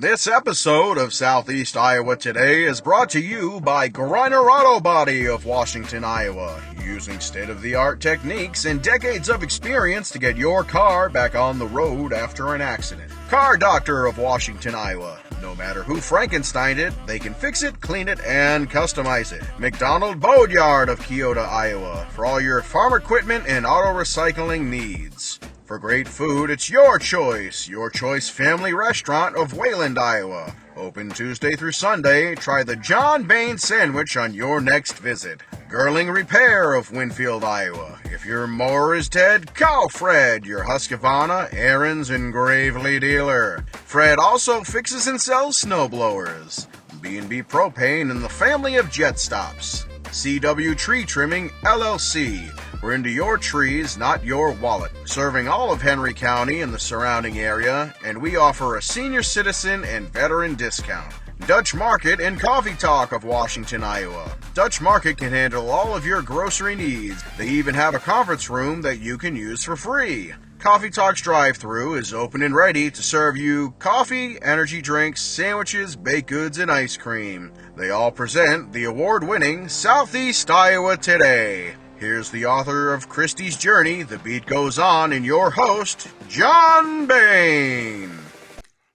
This episode of Southeast Iowa Today is brought to you by Griner Auto Body of Washington, Iowa, using state-of-the-art techniques and decades of experience to get your car back on the road after an accident. Car Doctor of Washington, Iowa. No matter who Frankensteined it, they can fix it, clean it, and customize it. McDonald Boatyard of Keota, Iowa, for all your farm equipment and auto recycling needs. For great food, it's your choice family restaurant of Wayland, Iowa. Open Tuesday through Sunday. Try the John Bain sandwich on your next visit. Girling Repair of Winfield, Iowa. If your mower is dead, call Fred, your Husqvarna, Aaron's, and Gravely dealer. Fred also fixes and sells snowblowers. B&B Propane and the family of jet stops. CW Tree Trimming, LLC. We're into your trees, not your wallet. Serving all of Henry County and the surrounding area, and we offer a senior citizen and veteran discount. Dutch Market and Coffee Talk of Washington, Iowa. Dutch Market can handle all of your grocery needs. They even have a conference room that you can use for free. Coffee Talk's drive-thru is open and ready to serve you coffee, energy drinks, sandwiches, baked goods, and ice cream. They all present the award-winning Southeast Iowa Today. Here's the author of Christie's Journey, The Beat Goes On, and your host, John Bain.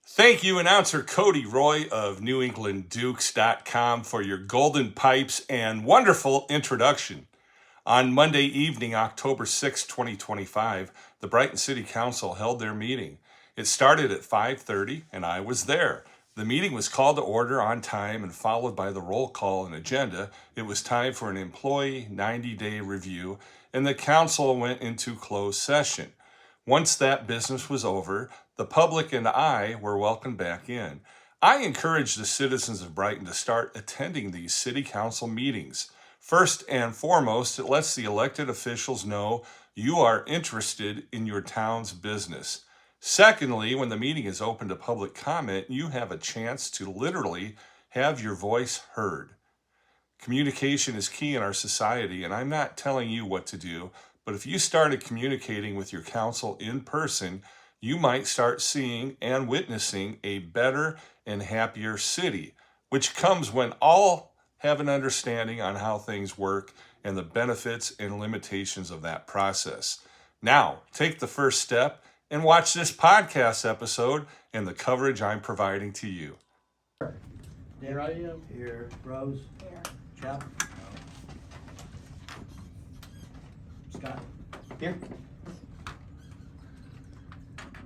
Thank you, announcer Cody Roy of NewEnglandDukes.com for your golden pipes and wonderful introduction. On Monday evening, October 6, 2025, the Brighton City Council held their meeting. It started at 5:30, and I was there. The meeting was called to order on time and followed by the roll call and agenda. It was time for an employee 90-day review, and the council went into closed session. Once that business was over, the public and I were welcomed back in. I encourage the citizens of Brighton to start attending these city council meetings. First and foremost, it lets the elected officials know you are interested in your town's business. Secondly, when the meeting is open to public comment, you have a chance to literally have your voice heard. Communication is key in our society, and I'm not telling you what to do, but if you started communicating with your council in person, you might start seeing and witnessing a better and happier city, which comes when all have an understanding on how things work and the benefits and limitations of that process. Now, take the first step and watch this podcast episode and the coverage I'm providing to you. Here I am. Here. Rose. Here. Chap. Scott. Here.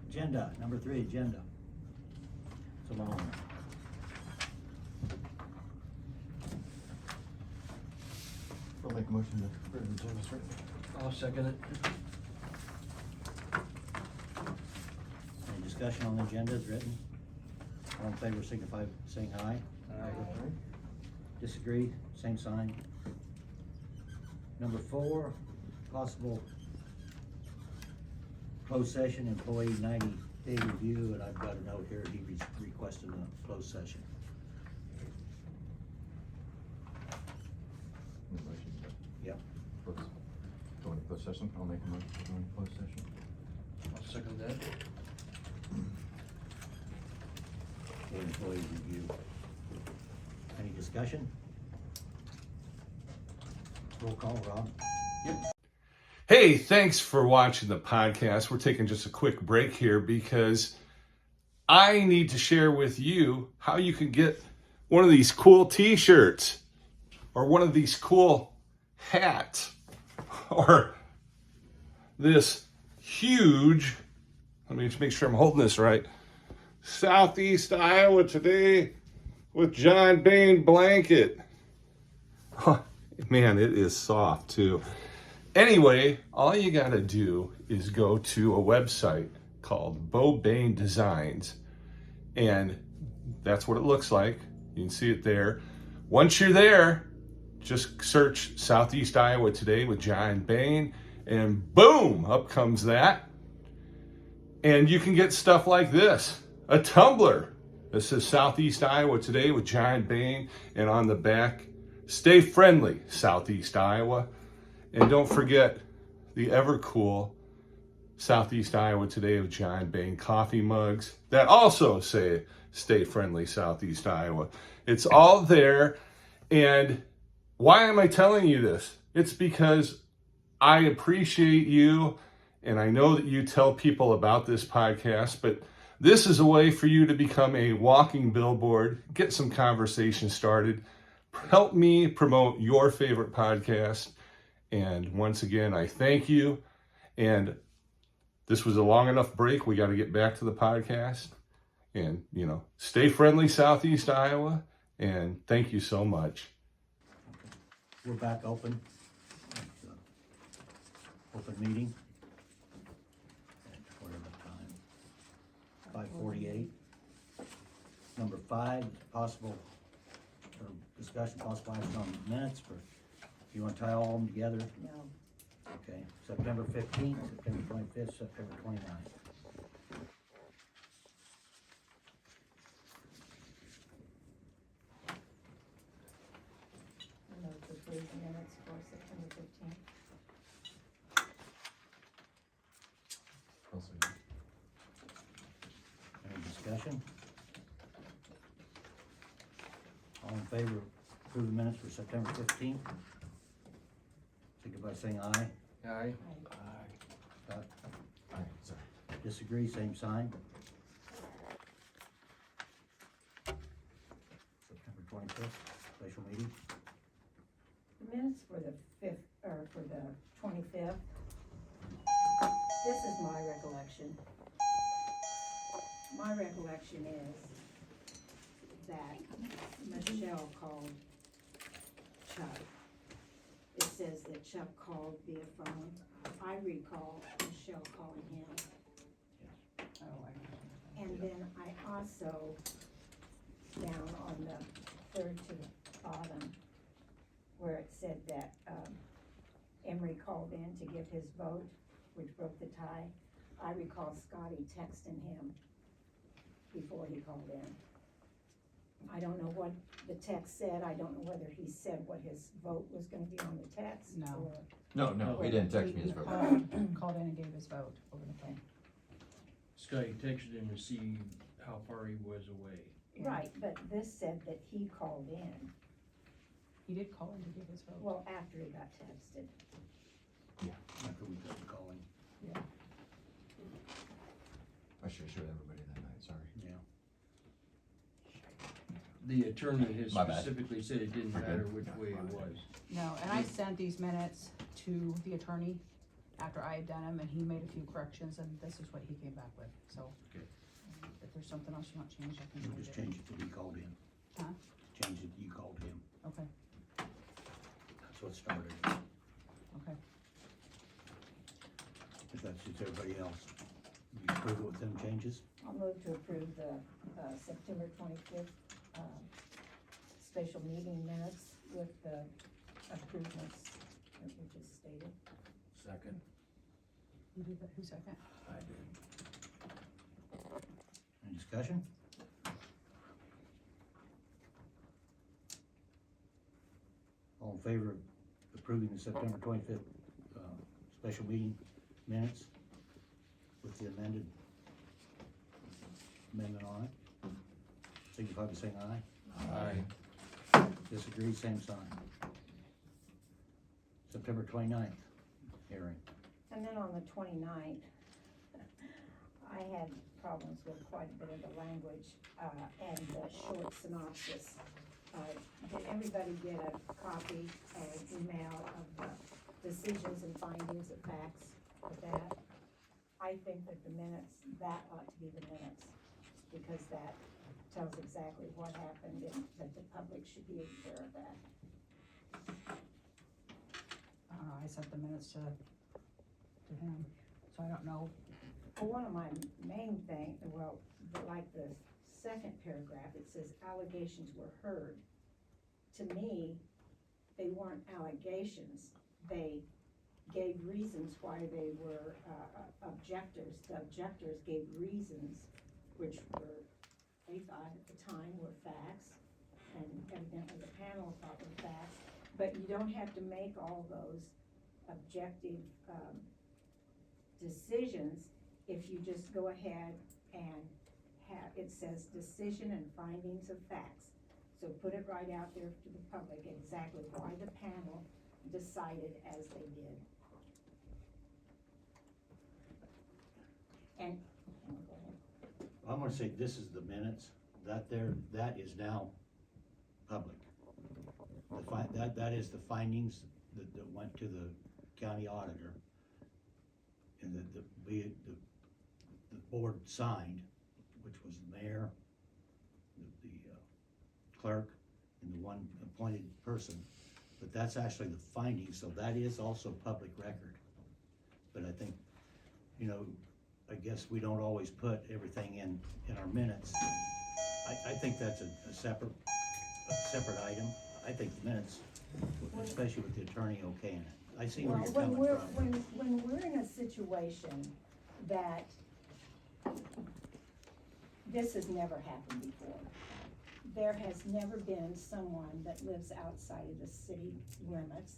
Agenda, number 3, agenda. It's a long one. I'll make a motion to approve the agenda, sir. I'll second it. Any discussion on the agenda as written? All in favor signify by saying aye. Aye. Disagree, same sign. Number 4, possible closed session, employee 90-day review, and I've got a note here, he requested a closed session. Motion to Yep. go into closed session. I'll make a motion to go into closed session. I'll second that. Okay, employee review. Any discussion? Roll call, Rob. Hey, thanks for watching the podcast. We're taking just a quick break here because I need to share with you how you can get one of these cool t-shirts or one of these cool hats or this huge, let me just make sure I'm holding this right, Southeast Iowa Today with John Bain blanket. Oh, man, it is soft too. Anyway, all you gotta do is go to a website called Bain Designs, and that's what it looks like. You can see it there. Once you're there, just search Southeast Iowa Today with John Bain, and boom, up comes that. And you can get stuff like this, a tumbler that says Southeast Iowa Today with John Bain, and on the back, stay friendly, Southeast Iowa. And don't forget the ever cool Southeast Iowa Today with John Bain coffee mugs that also say Stay Friendly Southeast Iowa. It's all there. And why am I telling you this? It's because I appreciate you, and I know that you tell people about this podcast, but this is a way for you to become a walking billboard, get some conversation started, help me promote your favorite podcast. And once again, I thank you. And this was a long enough break. We got to get back to the podcast. And, stay friendly, Southeast Iowa. And thank you so much. We're back open. Open meeting. At whatever time. 5:48. Number 5, possible, or discussion, possible action on minutes for, you wanna tie all of them together? No. Okay, September 15th, September 25th, September 29th. I move to approve the minutes for September 15th. I'll second. Any discussion? All in favor of approving minutes for September 15th? Signify by saying aye. Aye. Aye, sorry. Disagree, same sign. September 25th, special meeting. The minutes for the 5th, or for the 25th. This is my recollection. My recollection is that Michelle called Chuck. It says that Chuck called via phone. I recall Michelle calling him. And then I also, down on the third to the bottom, where it said that, Emery called in to give his vote, which broke the tie. I recall Scotty texting him before he called in. I don't know what the text said. I don't know whether he said what his vote was gonna be on the text. No. or- No, he didn't text me his vote. Called in and gave his vote over the phone. Scotty texted him to see how far he was away. Right, but this said that he called in, He did call in to give his vote. well, after he got texted. After we got the calling. Yeah. I should have showed everybody that night, sorry. Yeah. The attorney has My bad. specifically said it didn't We're good. matter which way it was. No, and I sent these minutes to the attorney after I had done them, and he made a few corrections, and this is what he came back with, so. Okay. If there's something else you want changed, I can We'll change just it. change it to he called in. Huh? Change it, you called him. Okay, That's what started it. okay. If that suits everybody else. You approve it with them changes? I'll move to approve the, September 25th, special meeting minutes with the improvements that we just stated. Second. You did that, who second? I did. Any discussion? All in favor of approving the September 25th, special meeting minutes with the amendment on it? Signify by saying aye. Aye. Disagree, same sign. September 29th, hearing. And then on the 29th, I had problems with quite a bit of the language, and the short synopsis. Did everybody get a copy or an email of the decisions and findings of facts of that? I think that the minutes, that ought to be the minutes, because that tells exactly what happened and that the public should be aware of that. I don't know, I sent the minutes to him, so I don't know. Well, one of my main thing, well, like the second paragraph, it says allegations were heard. To me, they weren't allegations. They gave reasons why they were, objectors. The objectors gave reasons which were, they thought at the time were facts, and evidently the panel thought were facts. But you don't have to make all those objective, decisions if you just go ahead and have, it says decision and findings of facts. So put it right out there to the public, exactly why the panel decided as they did. And, go ahead. I'm gonna say this is the minutes, that is now public. That is the findings that went to the county auditor. And the board signed, which was the mayor, the clerk, and the one appointed person. But that's actually the findings, so that is also public record. But I think, you know, I guess we don't always put everything in our minutes. I think that's a separate item. I think the minutes, especially with the attorney okaying it. I see where Well, you're coming from. when we're in a situation that this has never happened before. There has never been someone that lives outside of the city limits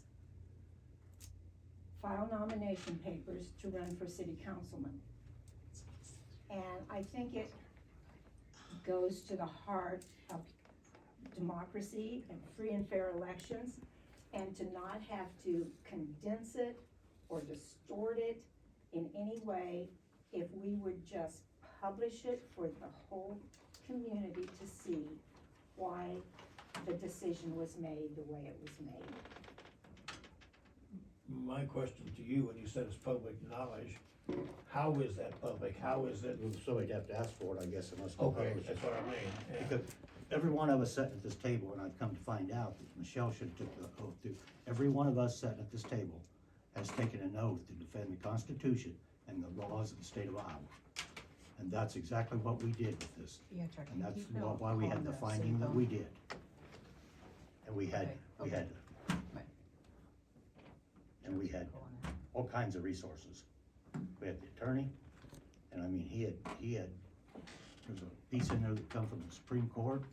file nomination papers to run for city councilman. And I think it goes to the heart of democracy and free and fair elections, and to not have to condense it or distort it in any way, if we would just publish it for the whole community to see why the decision was made the way it was made. My question to you, when you said it's public knowledge, how is that public? How is it? So we'd have to ask for it, I guess, unless we Okay, publish it. that's what I mean. Yeah. Because every one of us sitting at this table, and I've come to find out that Michelle should have took the oath too. Every one of us sitting at this table has taken an oath to defend the Constitution and the laws of the state of Iowa. And that's exactly what we did with this. Yeah, Chuck. And can that's you keep it why we on had the city finding that phone? we did. And we had, Okay. and we had Go on there. all kinds of resources. We had the attorney, and I mean, he had, there's a piece in there that come from the Supreme Court.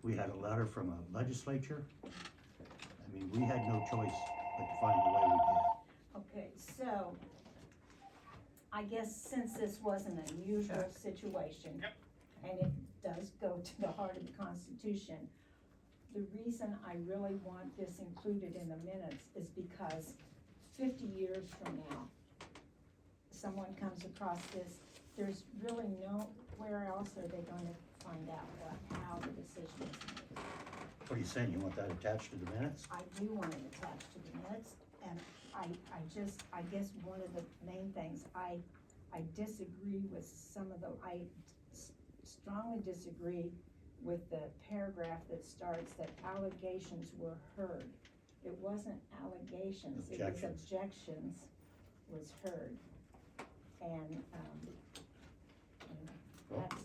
We had a letter from a legislature. I mean, we had no choice but to find the way we did. Okay, so, I guess since this was an unusual situation, and it does go to the heart of the Constitution, the reason I really want this included in the minutes is because 50 years from now, someone comes across this, there's really nowhere else are they gonna find out how the decision was made. What are you saying? You want that attached to the minutes? I do want it attached to the minutes, and I guess one of the main things, I disagree with some of I strongly disagree with the paragraph that starts that allegations were heard. It wasn't allegations, it was Objections. objections was heard. And that's,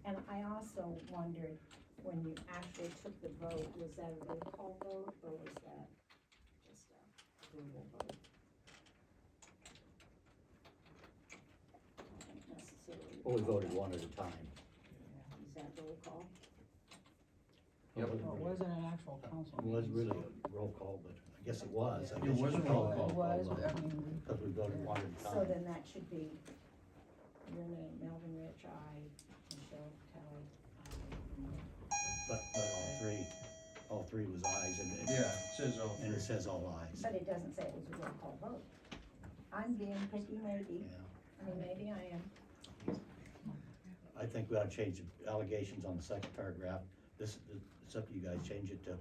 and I also wondered, when you actually took the vote, was that a roll call vote, or was that just a verbal vote? I don't think necessarily. Well, we voted one at a time. Is that roll call? Yep. Well, it wasn't an actual council It was meeting, really a roll call, but I guess it was. I It guess you was a could roll call it It was, I mean, because we voted one at a So time. then that should be your name, Melvin Rich, Michelle Talley, But all three was ayes, and Yeah, it says all and it three. says all ayes. but it doesn't say it was a roll call vote. I'm being picky maybe, Yeah. I mean, maybe I am. I think we ought to change the allegations on the second paragraph. It's up to you guys, change it to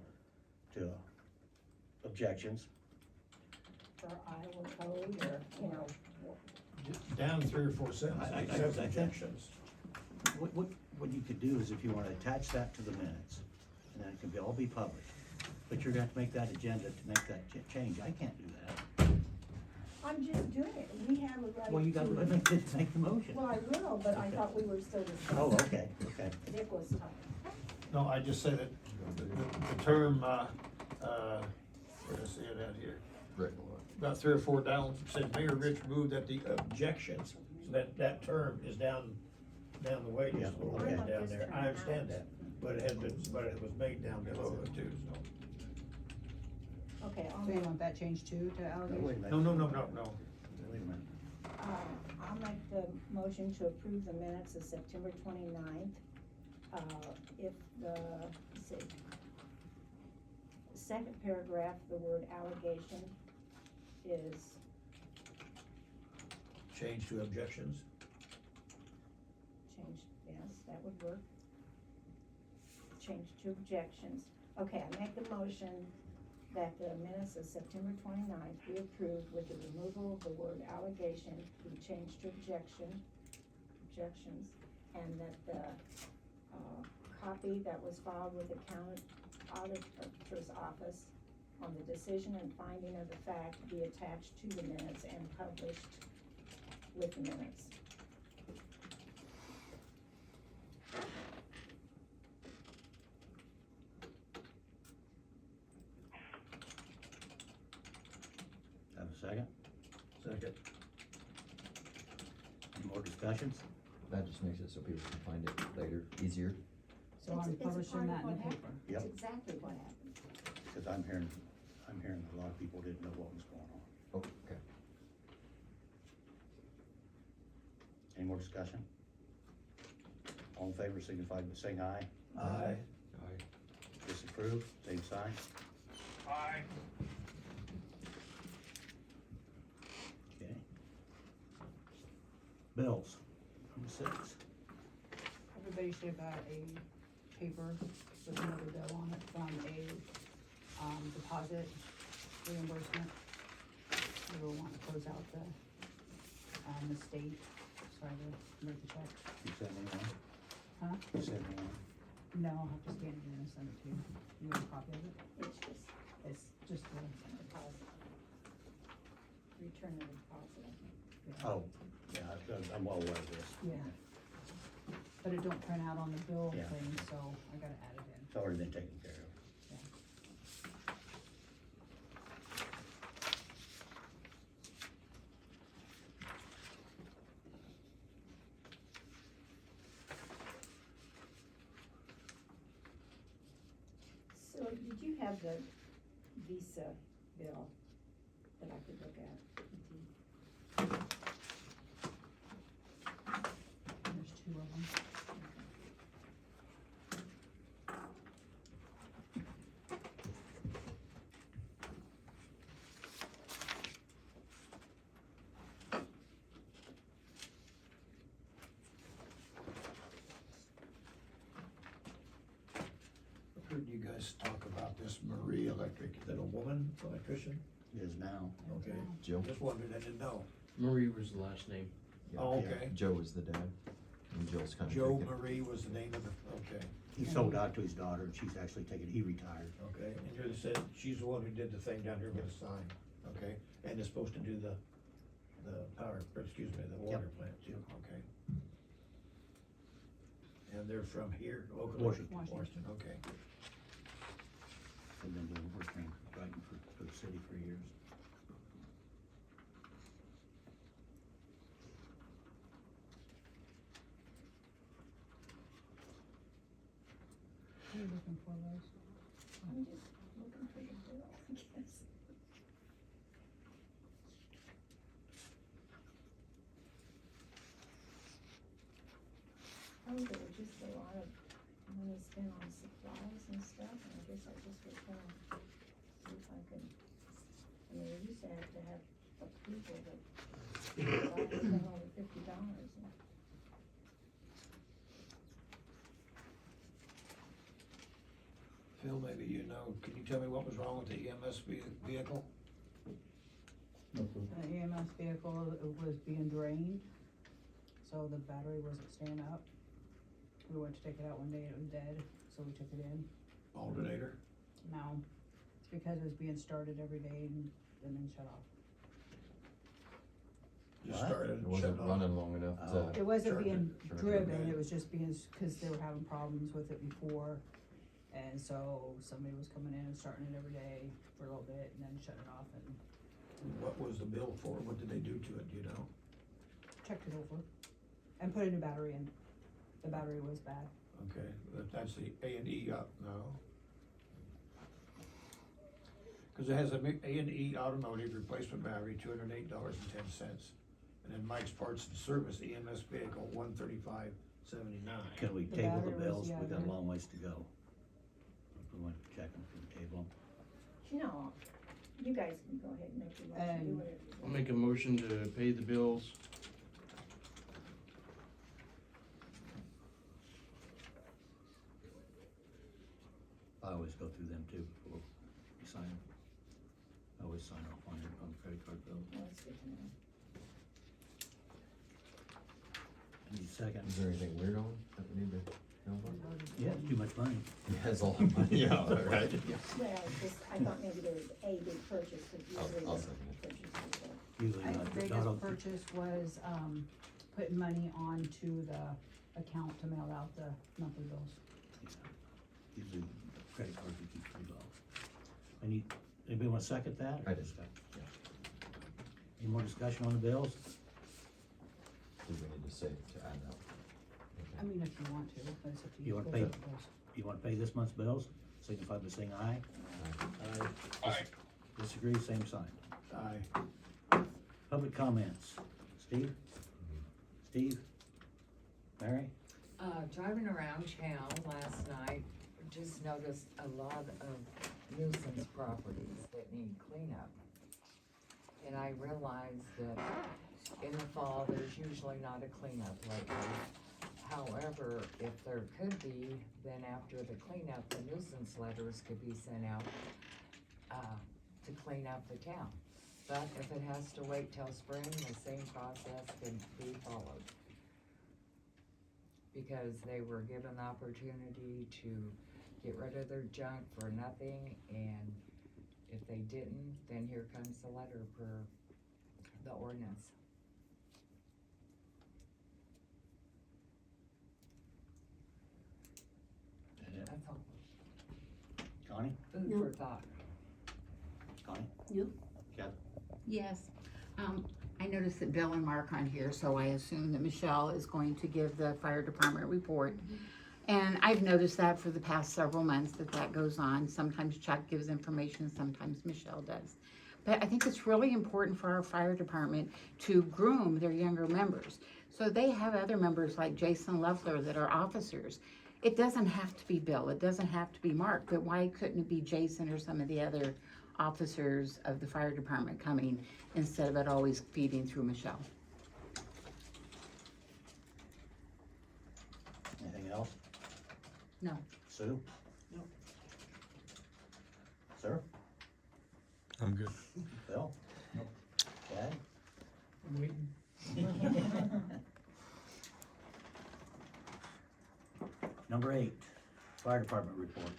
objections. For Iowa code, or, you know, Down 3 or 4 I sentences, except think- objections. What you could do is if you wanna attach that to the minutes, and then it can all be published, but you're gonna have to make that agenda to make that change. I can't do that. I'm just doing it, we have a right Well, you gotta to. make the motion. Well, I will, but I Okay. thought we were still discussing. Oh, okay. Dick was talking. No, I just say that the term, where did I see it out here? Right. About 3 or 4 down, said Mayor Rich moved that the objections, so that term is down the way just a little Yeah, bit okay. down there. I understand that, but it was made down below it too, so. Okay, I'll so you make, want that changed too, to Wait a allegations? minute. No. Wait a minute. I'll make the motion to approve the minutes of September 29th. If the, let's see, second paragraph, the word allegation is Change to objections. changed, yes, that would work. Change to objections. Okay, I make the motion that the minutes of September 29th be approved with the removal of the word allegation, be changed to objections, and that the, copy that was filed with the county auditor's office on the decision and finding of the fact be attached to the minutes and published with the minutes. Have a second? Second. Any more discussions? That just makes it so people can find it later, easier. So I'm It's a publishing part of that in what the paper. happened. Yep. It's exactly what happened. Cause I'm hearing a lot of people didn't know what was going on. Oh, okay. Any more discussion? All in favor signify by saying aye. Aye. Disapprove, same sign. Aye. Okay. Bills, number 6. Everybody should have got a paper with another bill on it from a, deposit reimbursement. We were wanting to close out the state, so I will write the check. You sent me one? Huh? You sent me one? No, I'll have to scan it in and send it to you. You want a copy of it? It's just It's just the, deposit. Return of deposit, I think. yeah. Oh, yeah, I'm well aware of this. Yeah. But it don't print out on the bill Yeah. thing, so I gotta add it in. It's already been taken care of. So did you have the Visa bill that I could look at? There's 2 of them. I've heard you guys talk about this Marie Electric, is that a woman electrician? It is now. Okay, Jill? just wondered, I didn't know. Marie was the last name. Yeah. Oh, Yeah. okay. Joe is the dad, and Jill's kind of. Joe taking- Marie was the name of the, okay, He sold out to his daughter and she's actually he retired. okay, and you're the, said, she's the one who did the thing down here with the sign, okay? And is supposed to do the power, or excuse me, the water plant too, okay? And they're from here, locally? Washington. Washington, okay. They've been doing work in Brighton for the city for years. What are you looking for, Rose? I'm just looking for the bill, I guess. Oh, there was just a lot of money spent on supplies and stuff, and I guess I just was gonna see if I could, I mean, we used to have approval, but I spent over $50. Phil, maybe you know, can you tell me what was wrong with the EMS vehicle? The EMS vehicle, it was being drained, so the battery wasn't staying up. We went to take it out one day, it was dead, so we took it in. Alternator? No, it's because it was being started every day and then shut off. Just What? started It and wasn't shut off. running long enough Oh. to. It wasn't Charge being it, charge it, driven, okay. it was just being, cause they were having problems with it before. And so somebody was coming in and starting it every day for a little bit and then shutting it off and What was the bill for? What did they do to it, do you know? checked it over. And put a new battery in. The battery was bad. Okay, that's the A&E, no? Cause it has a A&E automotive replacement battery, $208.10. And then Mike's Parts and Service EMS vehicle, 135.79. Can we The table the battery was- bills? yeah, We got a the- long ways to go. We want to check them from the table. You know, you guys can go ahead and make your motion, do whatever you I'll want. make a motion to pay the bills. I always go through them too before we sign them. I always sign off on it, on the credit card bill. Well, that's good to know. Any second? Is there anything weird on that we need to know about? Yeah, it's too much money. Yeah, it's a lot of money, yeah, right? Well, just, I thought maybe there was a big purchase, but usually I'll the second it. purchase is Usually I not. think the not all- biggest purchase was, putting money onto the account to mail out the monthly bills. Usually the credit card we keep pretty low. Anybody want to second that? I did. Any more discussion on the bills? Do we need to say to add that? I mean, if you want to, but it's up to you. You want to Those pay, are the bills. you want to pay this month's bills? Signify by saying aye. Aye. Disagree, same sign. Aye. Public comments. Steve? Steve? Mary? Driving around town last night, just noticed a lot of nuisance properties that need cleanup. And I realized that in the fall, there's usually not a cleanup lately. However, if there could be, then after the cleanup, the nuisance letters could be sent out, to clean up the town. But if it has to wait till spring, the same process can be followed. Because they were given the opportunity to get rid of their junk for nothing, and if they didn't, then here comes the letter per the ordinance. That's all. Connie? Food No. for thought. Connie? No. Kathy? Yes, I noticed that Bill and Mark on here, so I assume that Michelle is going to give the fire department report. And I've noticed that for the past several months that goes on. Sometimes Chuck gives information, sometimes Michelle does. But I think it's really important for our fire department to groom their younger members. So they have other members like Jason Leffler that are officers. It doesn't have to be Bill, it doesn't have to be Mark, but why couldn't it be Jason or some of the other officers of the fire department coming instead of it always feeding through Michelle? Anything else? No. Sue? No. Sir? I'm good. Bill? Chad? I'm waiting. Number 8, fire department report.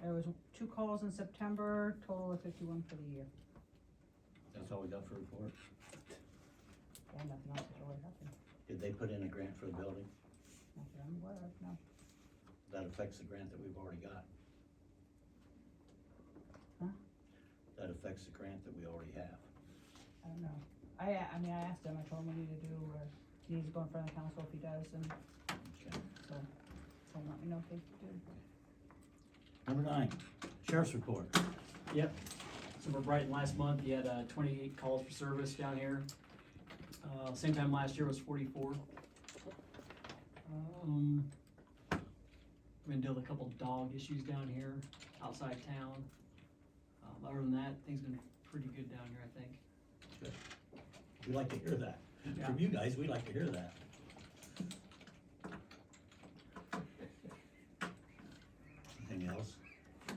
There was 2 calls in September, total of 51 for the year. That's all we got for report. Yeah, nothing else has really happened. Did they put in a grant for the building? Not that I'm aware of, no. That affects the grant that we've already got. Huh? That affects the grant that we already have. I don't know. I mean, I asked him, I told him we need to do, he needs to go in front of the council if he does, and Okay. so, he'll let me know if they do. Number 9, sheriff's report. Yep. So for Brighton last month, you had 28 calls for service down here. Same time last year was 44. We're gonna deal with a couple dog issues down here outside town. Other than that, things been pretty good down here, I think. Good. We like to hear that. Yeah. From you guys, we like to hear that. Anything else?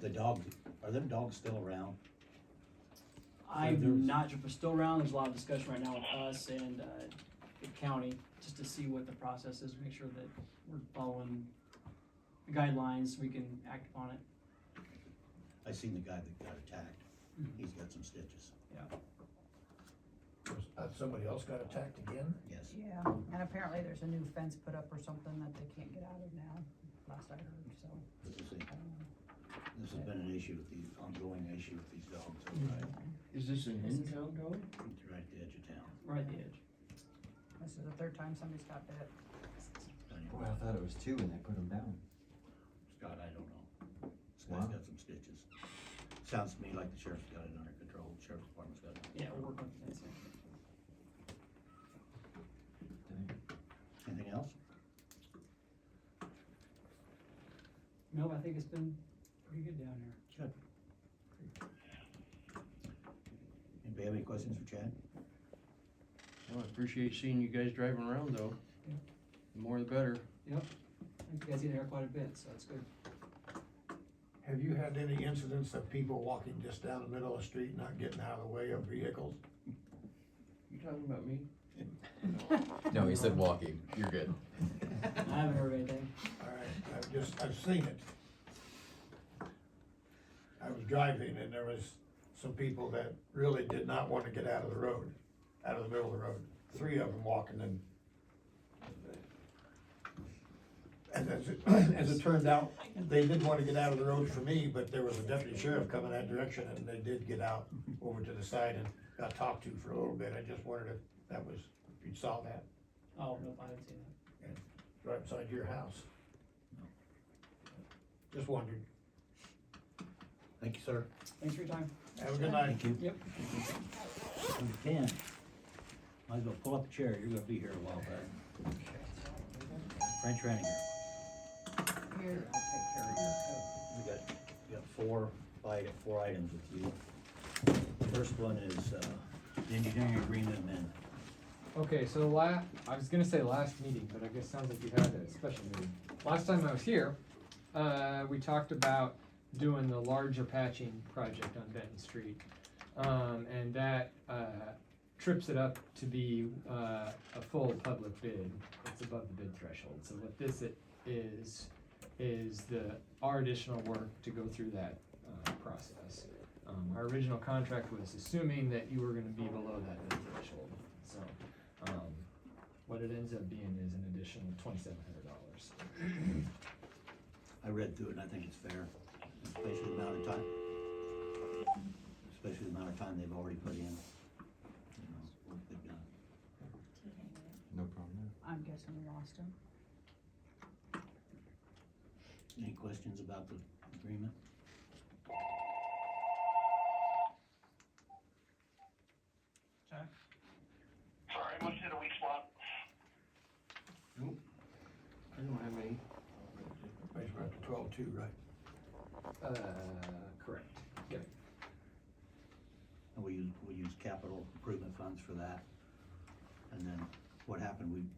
The dog, are them dogs still around? I'm there's- not sure if we're still around. There's a lot of discussion right now with us and the county, just to see what the process is, make sure that we're following the guidelines so we can act upon it. I seen the guy that got attacked. He's got some stitches. Somebody else got attacked again? Yes. Yeah, and apparently there's a new fence put up or something that they can't get out of now, last I heard, so, This is, I don't know. this has been an issue with these, ongoing issue with these dogs. Is this an in-town dog? It's right at the edge of town. Right at the edge. This is the 3rd time somebody's got bit. Boy, I thought it was 2 when they put them down. Scott, I don't know. This Wow. guy's got some stitches. Sounds to me like the sheriff's got it under control, the sheriff's department's got it. Yeah, we're working with this. Anything else? No, I think it's been pretty good down here. Good. Anybody have any questions for Chad? Well, I appreciate seeing you guys driving around though. Yeah. The more the better. Yep. I think you guys get there quite a bit, so it's good. Have you had any incidents of people walking just down the middle of the street, not getting out of the way of vehicles? You talking about me? No, he said walking. You're good. I haven't heard anything. All right, I've seen it. I was driving and there was some people that really did not want to get out of the road, out of the middle of the road. 3 of them walking and as it turned out, they didn't want to get out of the road for me, but there was a deputy sheriff coming that direction and they did get out over to the side and got talked to for a little bit. I just wondered if that was, if you saw that, Oh, no, I haven't seen that. right beside your house. Just wondered. Thank you, sir. Thanks for your time. Have a good night. Thank you. Yep. Number 10. Might as well pull up a chair, you're gonna be here a while, bud. French Renninger. Here, I'll take care of your coat. We got 4 items with you. The first one is, the engineering agreement amendment. Okay, so I was gonna say last meeting, but I guess sounds like you had a special meeting. Last time I was here, we talked about doing the larger patching project on Benton Street. And that, trips it up to be, a full public bid. It's above the bid threshold. So what this is our additional work to go through that, process. Our original contract was assuming that you were gonna be below that bid threshold. So, what it ends up being is an additional $2,700. I read through it and I think it's fair, especially the amount of time, they've already put in. You know, what they've done. No problem I'm guessing we lost him. Any questions about the agreement? Sorry, I must hit a weak spot. Nope. I don't have any. We're up to 12-2, right? Correct. Yeah. And we use capital improvement funds for that. And then what happened,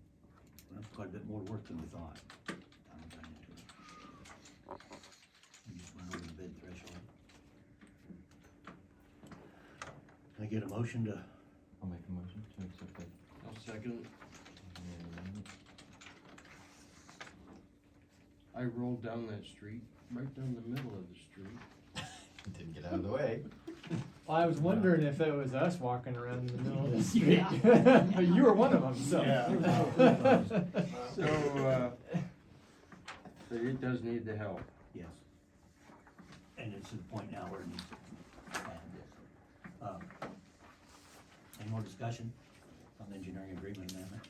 that's quite a bit more work than we thought. We just went over the bid threshold. Can I get a motion to, I'll make a motion to accept that. I'll second. I rolled down that street, right down the middle of the street. Didn't get out of the way. Well, I was wondering if it was us walking around in the middle of the street. But you were one of them, so. So, but it does need the help. yes. And it's to the point now where it needs to add this. Any more discussion on the engineering agreement amendment?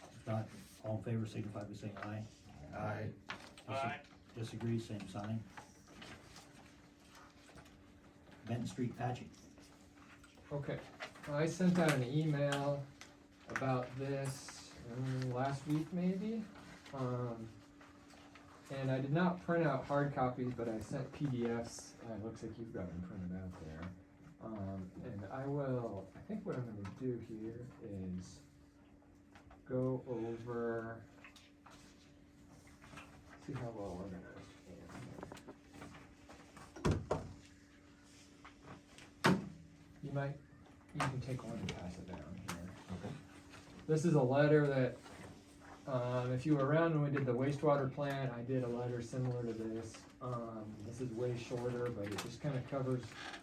If not, all in favor signify by saying aye. Aye. Disagree, same sign. Benton Street patching. Okay, I sent out an email about this last week maybe. And I did not print out hard copies, but I sent PDFs. It looks like you've got them printed out there. And I think what I'm gonna do here is go over, see how well organized I am. You can take one and pass it down here. Okay. This is a letter that, if you were around when we did the wastewater plant, I did a letter similar to this. This is way shorter, but it just kind of covers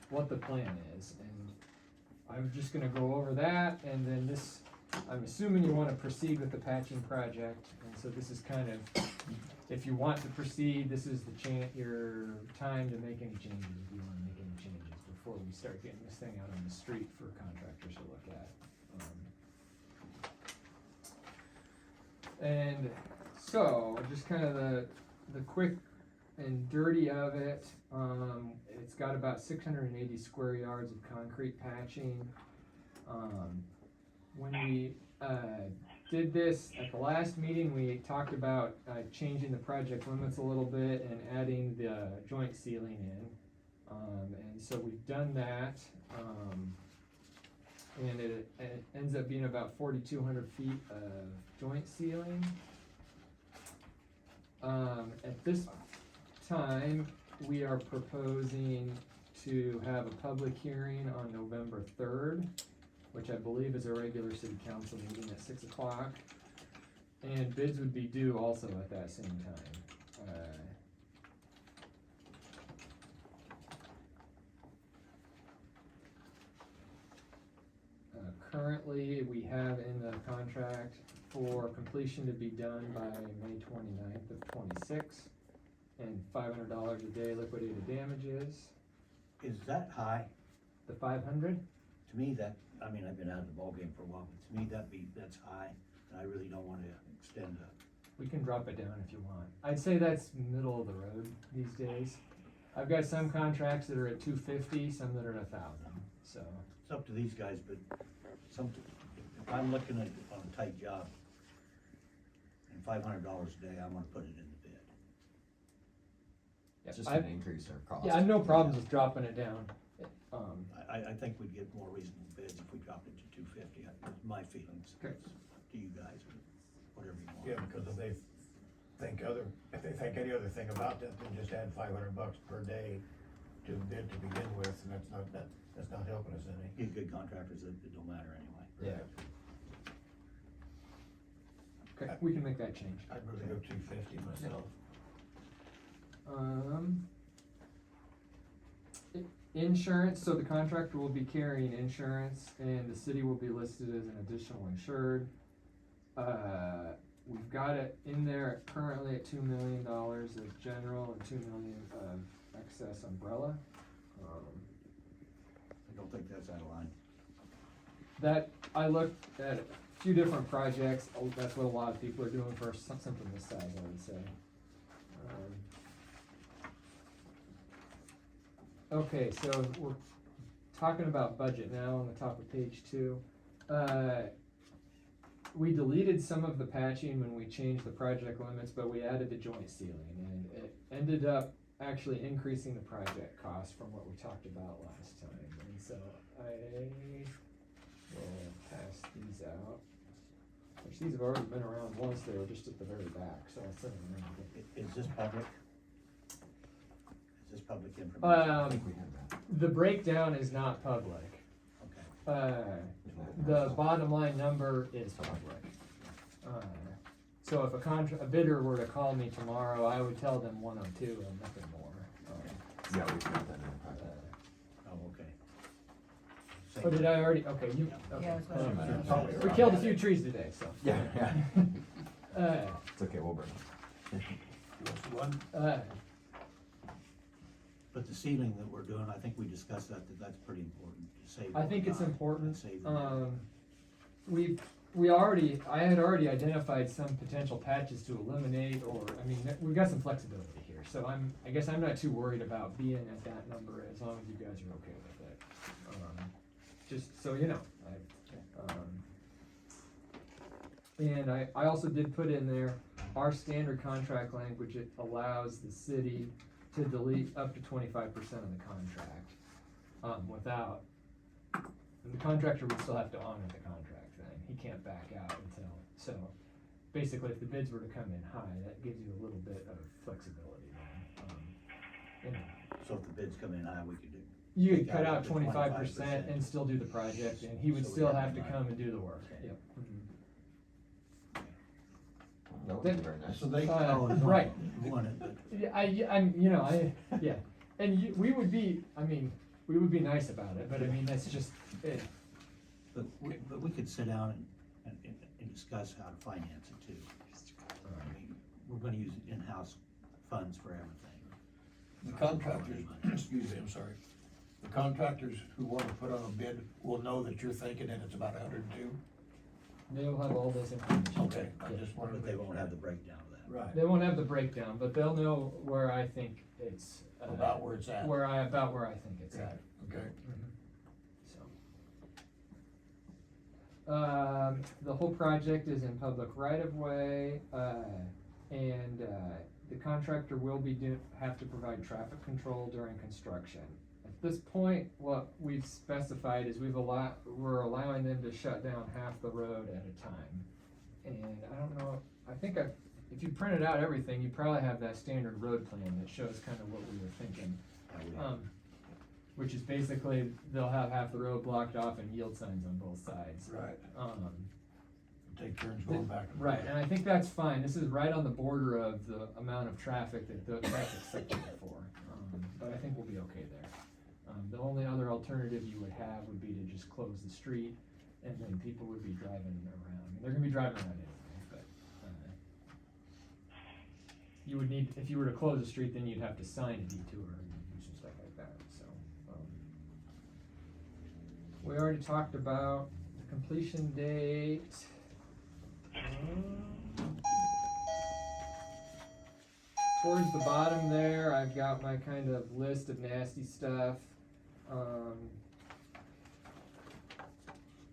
what the plan is. And I'm just gonna go over that, and then this, I'm assuming you wanna proceed with the patching project. And so this is kind of, if you want to proceed, this is your time to make any changes, if you wanna make any changes before we start getting this thing out on the street for contractors to look at. And so, just kind of the quick and dirty of it. It's got about 680 square yards of concrete patching. When we did this at the last meeting, we talked about changing the project limits a little bit and adding the joint sealing in. And so we've done that. And it ends up being about 4,200 feet of joint sealing. At this time, we are proposing to have a public hearing on November 3rd, which I believe is a regular city council meeting at 6 o'clock. And bids would be due also at that same time. Currently, we have in the contract for completion to be done by May 29th of 26, and $500 a day liquidated damages. Is that high? The 500? To me, that, I mean, I've been out of the ballgame for a while, but to me, that's high, and I really don't wanna extend We can drop it down if you want. I'd say that's middle of the road these days. I've got some contracts that are at 250, some that are at 1,000, so. it's up to these guys, but if I'm looking at, on a tight job, and $500 a day, I'm gonna put it in the bid. It's just I- gonna increase our cost. Yeah, I have no problems with dropping it down. I think we'd get more reasonable bids if we dropped it to 250, that's my feelings. Okay. It's up to you guys, whatever you want. Yeah, because if they think any other thing about that, then just add $500 per day to the bid to begin with, and that's not helping us any. Get good contractors, it don't matter anyway. Yeah. Okay, we can make that change. I'd really go 250 myself. Insurance, so the contractor will be carrying insurance and the city will be listed as an additional insured. We've got it in there currently at $2 million of general and $2 million of excess umbrella. I don't think that's out of line. That, I looked at a few different projects, that's what a lot of people are doing for something this size, I would say. Okay, so we're talking about budget now on the top of page 2. We deleted some of the patching when we changed the project limits, but we added the joint sealing, and it ended up actually increasing the project cost from what we talked about last time. And so I will pass these out, which these have already been around once, they were just at the very back, so I'll send them around. Is this public? Is this public information? I think we have that. The breakdown is not public. Okay. The bottom line number is public. So if a bidder were to call me tomorrow, I would tell them 102 and nothing more. Yeah, we've got that in the packet. Oh, okay. Oh, did I already, okay, you, okay. Yeah, that's what I was Probably We killed a few trees today, so. Yeah, yeah. Uh, It's okay, we'll bring it. But the ceiling that we're doing, I think we discussed that's pretty important to save. I think it's time important. and save money. I had already identified some potential patches to eliminate, or, I mean, we've got some flexibility here, so I guess I'm not too worried about being at that number as long as you guys are okay with it. Just so you know, and I also did put in there, our standard contract language, it allows the city to delete up to 25% of the contract, without, and the contractor would still have to honor the contract then, he can't back out until, so, basically, if the bids were to come in high, that gives you a little bit of flexibility then, So if the bids come in high, we could do. you could take cut out up to 25% and still do the project, and he would So we still have have to the come money. and do the work, Okay. yep. That would be very nice. So they, Right. We want it, but Yeah, and we would be, we would be nice about it, but I mean, that's just, But we could sit down and discuss how to finance it too. I mean, we're gonna use in-house funds for everything. the contractors, excuse me, I'm sorry. The contractors who want to put on a bid will know that you're thinking and it's about 102? they'll have all this information. Okay, I just wanted to. But they won't have the breakdown of that. Right, They won't have the breakdown, but they'll know where I think it's. about where it's at. About where I think it's at. Okay. So. The whole project is in public right of way, and the contractor will have to provide traffic control during construction. At this point, what we've specified is we're allowing them to shut down half the road at a time. And I don't know, I think if you printed out everything, you probably have that standard road plan that shows kind of what we were thinking. Which is basically, they'll have half the road blocked off and yield signs on both sides. Right. Take turns going back and forth. Right, and I think that's fine. This is right on the border of the amount of traffic that's acceptable for. But I think we'll be okay there. The only other alternative you would have would be to just close the street, and then people would be driving around. They're gonna be driving around anyway, but, you would need, if you were to close the street, then you'd have to sign a detour and do some stuff like that, so. We already talked about the completion date. Towards the bottom there, I've got my kind of list of nasty stuff,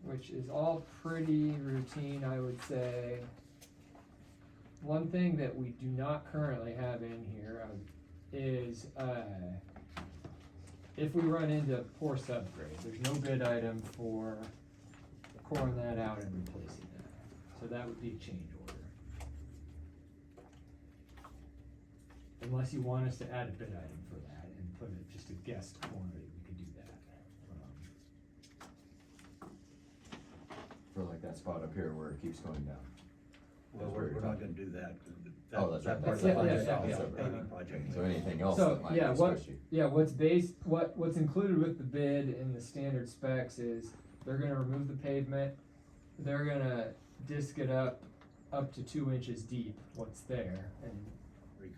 which is all pretty routine, I would say. One thing that we do not currently have in here is if we run into poor subgrade, there's no bid item for coring that out and replacing that. So that would be a change order. Unless you want us to add a bid item for that and put it just a guess quantity, we could do that. For like that spot up here where it keeps going down. Well, we're not gonna do that, 'cause Oh, that's right. part of That's the it, project, yeah, is a yeah. paving project. So anything else So, that might yeah, be what- squishy. What's included with the bid in the standard specs is they're gonna remove the pavement, they're gonna disc it up to 2 inches deep, what's there, and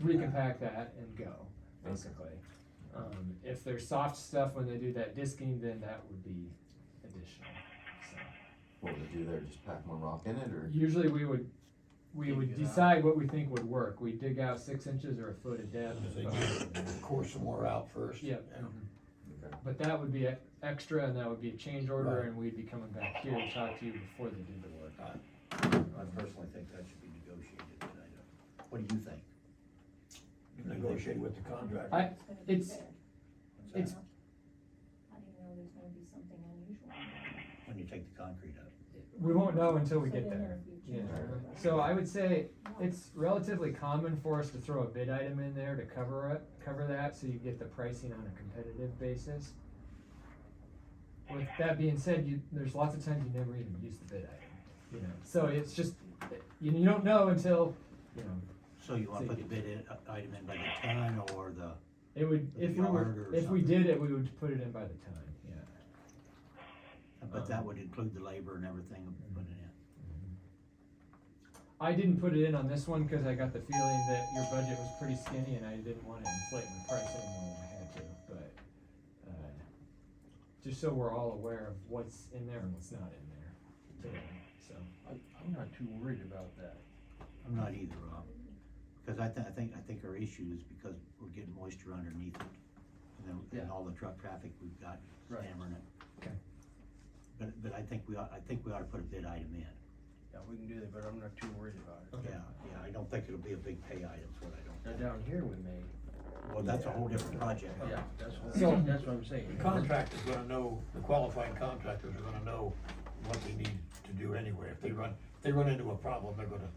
recompact that and go, basically. If there's soft stuff when they do that disking, then that would be additional, so. What would they do there, just pack more rock in it, or? Usually we would Dig it decide what we think would work. We dig out 6 inches or a foot of depth. As they core some more out first. Yep. Okay. But that would be extra, and that would be a change order, Right. and we'd be coming back here to talk to you before they did the work. I personally think that should be negotiated, but I don't, what do you think? Negotiate with the contractor. I- it's- What's it's- that? How do you know there's gonna be something unusual? When you take the concrete out. We won't know until we So get then there. if you Yeah. change So I would say it's relatively common for us to throw a bid item in there to cover that, so you get the pricing on a competitive basis. With that being said, there's lots of times you never even use the bid item, so it's just, you don't know until, So you wanna put the item in by the ton or the, it would, The if we yard or we something. did it, we would put it in by the time, yeah. but that would include the labor and everything of putting it in. I didn't put it in on this one, cause I got the feeling that your budget was pretty skinny and I didn't wanna inflate my price anymore than I had to, but, just so we're all aware of what's in there and what's not in there today, so. I'm not too worried about that. I'm not either, Rob, cause I think our issue is because we're getting moisture underneath it. And then, and all the truck traffic we've got Right. hammering it. Okay. But I think we ought to put a bid item in. Yeah, we can do that, but I'm not too worried about it. Okay. Yeah, I don't think it'll be a big pay item, is what I don't Now, think. down here we may, Well, that's a whole different project. yeah, that's So- that's what I'm saying. The contractor's gonna know, the qualified contractors are gonna know what they need to do anyway. If they run into a problem, they're gonna